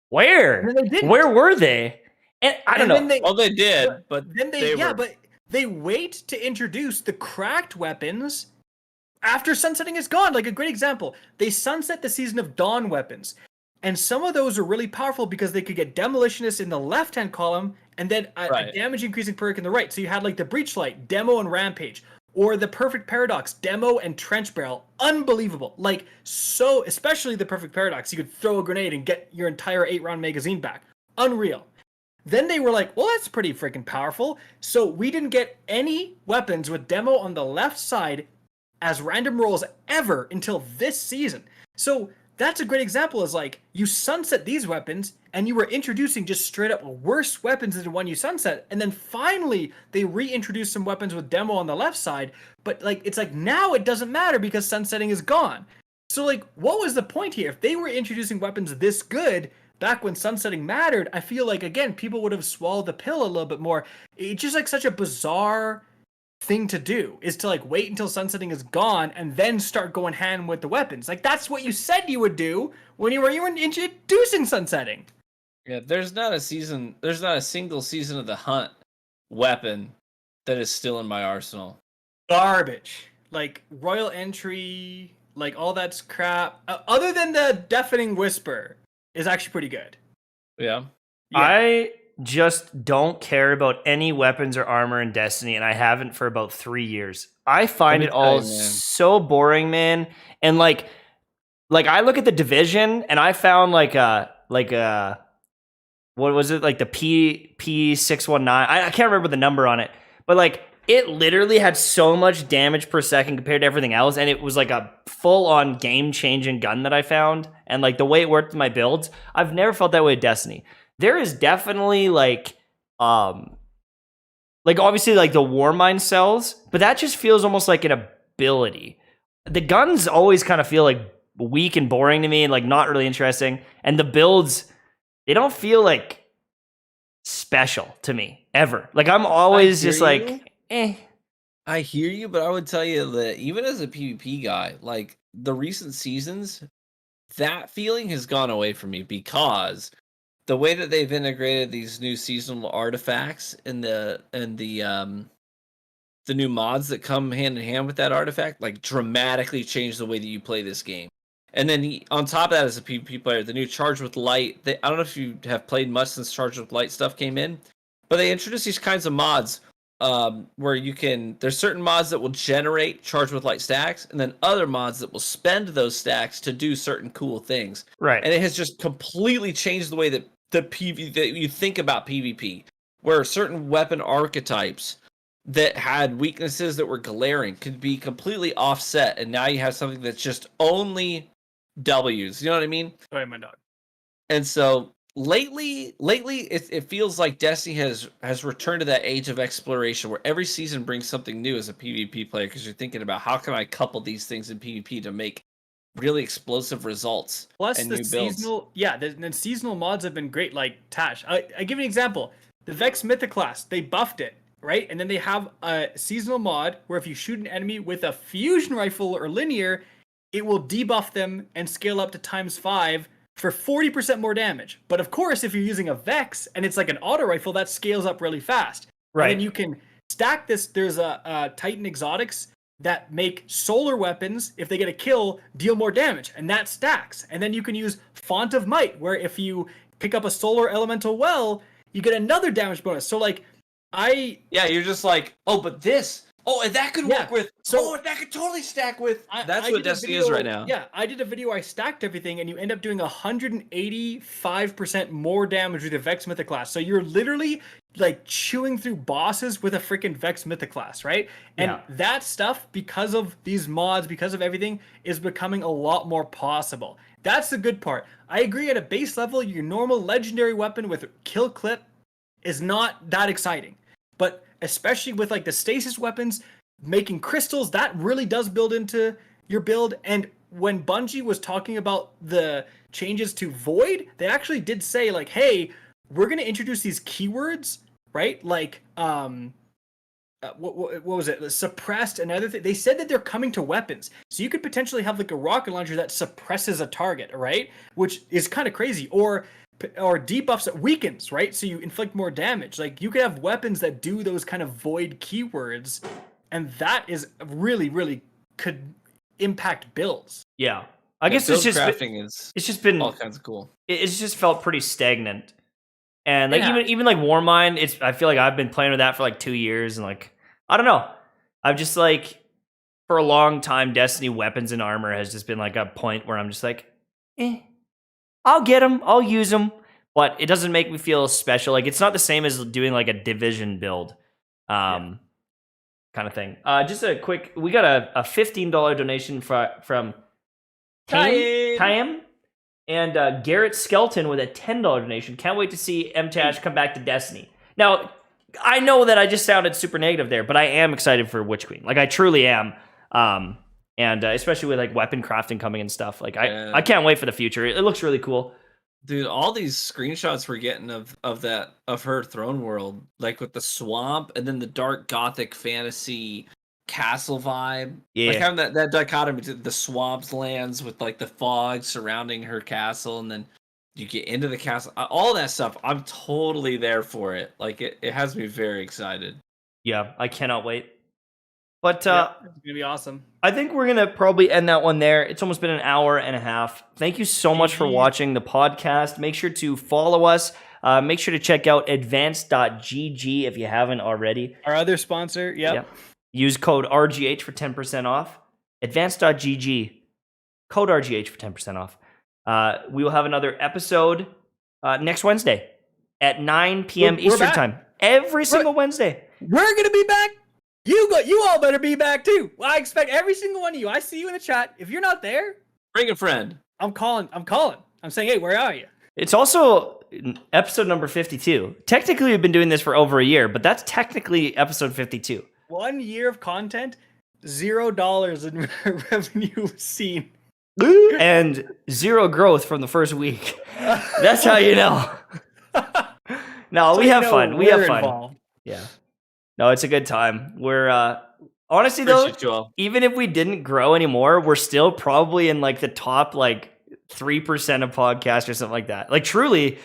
Where? Where were they? And I don't know. They did, but then but they wait to introduce the cracked weapons after sunsetting is gone. Like a great example, they sunset the Season of Dawn weapons, and some of those are really powerful because they could get Demolitionist in the left-hand column and then a damage increasing perk in the right. So you had like the Breachlight, Demo, and Rampage, or the Perfect Paradox, Demo, and Trench Barrel. Unbelievable. Like, so, especially the Perfect Paradox, you could throw a grenade and get your entire 8-round magazine back. Unreal. Then they were like, well, that's pretty freaking powerful. So we didn't get any weapons with Demo on the left side as random rolls ever until this season. So that's a great example, is like, you sunset these weapons and you were introducing just straight up worse weapons than the one you sunset, and then finally they reintroduced some weapons with Demo on the left side, but like, it's like now it doesn't matter because sunsetting is gone. So like, what was the point here? If they were introducing weapons this good back when sunsetting mattered, I feel like, again, people would have swallowed the pill a little bit more. It's just like such a bizarre thing to do, is to like wait until sunsetting is gone and then start going hand with the weapons. Like, that's what you said you would do when you were introducing sunsetting. Yeah, there's not a single Season of the Hunt weapon that is still in my arsenal. Garbage. Like Royal Entry, like all that's crap. Other than the Deafening Whisper is actually pretty good. Yeah. I just don't care about any weapons or armor in Destiny, and I haven't for about 3 years. I find it all so boring, man. And like I look at the Division, and I found like a what was it, like the P619? I can't remember the number on it, but like it literally had so much damage per second compared to everything else, and it was like a full-on game-changing gun that I found. And like the way it worked with my builds, I've never felt that way with Destiny. There is definitely like obviously like the Warmind cells, but that just feels almost like an ability. The guns always kind of feel like weak and boring to me, and like not really interesting. And the builds, they don't feel like special to me ever. Like I'm always just like, eh. I hear you, but I would tell you that even as a PvP guy, like the recent seasons that feeling has gone away from me because the way that they've integrated these new seasonal artifacts and the new mods that come hand in hand with that artifact, like dramatically change the way that you play this game. And then on top of that, as a PvP player, the new Charge with Light. I don't know if you have played much since Charge with Light stuff came in, but they introduced these kinds of mods where you can. There's certain mods that will generate Charge with Light stacks, and then other mods that will spend those stacks to do certain cool things. Right. And it has just completely changed the way that that you think about PvP, where certain weapon archetypes that had weaknesses that were glaring could be completely offset, and now you have something that's just only W's. You know what I mean? Sorry, my dog. And so lately, it feels like Destiny has returned to that age of exploration where every season brings something new as a PvP player, because you're thinking about how can I couple these things in PvP to make really explosive results. Plus and the new builds. seasonal, the seasonal mods have been great. Like Tash, I give you an example. The Vex Mythoclast, they buffed it. Right? And then they have a seasonal mod where if you shoot an enemy with a fusion rifle or linear, it will debuff them and scale up to ×5 for 40% more damage. But of course, if you're using a Vex and it's like an auto rifle, that scales up really fast. Right. And then you can stack this. There's a Titan exotics that make solar weapons, if they get a kill, deal more damage. And that stacks. And then you can use Font of Might, where if you pick up a solar elemental well, you get another damage bonus. So like, you're just like, but this, and that could work with, that could totally stack with. That's what Destiny is right now. Yeah, I did a video, I stacked everything, and you end up doing 185% more damage with the Vex Mythoclast. So you're literally like chewing through bosses with a freaking Vex Mythoclast, right? And that stuff, because of these mods, because of everything, is becoming a lot more possible. That's the good part. I agree, at a base level, your normal legendary weapon with kill clip is not that exciting. But especially with like the stasis weapons, making crystals, that really does build into your build. And when Bungie was talking about the changes to Void, they actually did say like, hey, we're going to introduce these keywords, right? Like, what was it? Suppressed and other thing. They said that they're coming to weapons. So you could potentially have like a rocket launcher that suppresses a target, right? Which is kind of crazy. Or debuffs that weakens, right? So you inflict more damage. Like you could have weapons that do those kind of void keywords, and that is really, really could impact builds. Yeah, I guess it's just been all kinds of cool. It's just felt pretty stagnant, and like even like Warmind, I feel like I've been playing with that for like 2 years, and like I don't know, I've just like for a long time, Destiny weapons and armor has just been like a point where I'm just like, I'll get them, I'll use them, but it doesn't make me feel special. Like it's not the same as doing like a Division build, kind of thing. Just a quick, we got a $15 donation from Time and Garrett Skelton with a $10 donation. Can't wait to see Mtashed come back to Destiny. Now, I know that I just sounded super negative there, but I am excited for Witch Queen. Like I truly am. And especially with like weapon crafting coming and stuff, like I can't wait for the future. It looks really cool, dude. All these screenshots we're getting of her throne world, like with the swamp and then the dark gothic fantasy castle vibe. Like having that dichotomy to the swamps lands with like the fog surrounding her castle, and then you get into the castle. All that stuff, I'm totally there for it. Like it has me very excited. Yeah, I cannot wait. But it's gonna be awesome. I think we're gonna probably end that one there. It's almost been an hour and a half. Thank you so much for watching the podcast. Make sure to follow us. Make sure to check out advanced.gg if you haven't already. Our other sponsor, Yep. Use code RGH for 10% off. Advanced.gg, code RGH for 10% off. We will have another episode next Wednesday at 9 p.m. Eastern time. Every single Wednesday. We're gonna be back. You all better be back too. Well, I expect every single one of you. I see you in the chat. If you're not there, bring a friend. I'm calling. I'm saying, hey, where are you? It's also episode number 52. Technically, we've been doing this for over a year, but that's technically episode 52. 1 year of content, $0 in revenue seen. And 0 growth from the first week. That's how you know. No, we have fun. We have fun. Involved. Yeah. No, it's a good time. We're honestly though, even if we didn't grow anymore, we're still probably in like the top like 3% of podcasts or something like that. Like truly,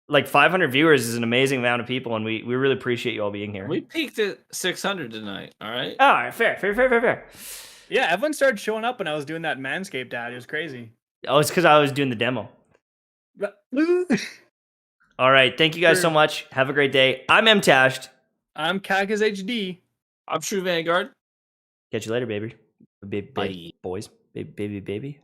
like 500 viewers is an amazing amount of people, and we really appreciate you all being here. We peaked at 600 tonight. All right. All right, fair. Yeah, everyone started showing up when I was doing that Manscaped ad. It was crazy. Oh, it's because I was doing the demo. All right, thank you guys so much. Have a great day. I'm Mtashed. I'm KackisHD. I'm True Vanguard. Catch you later, baby. Bye. Boys. Baby.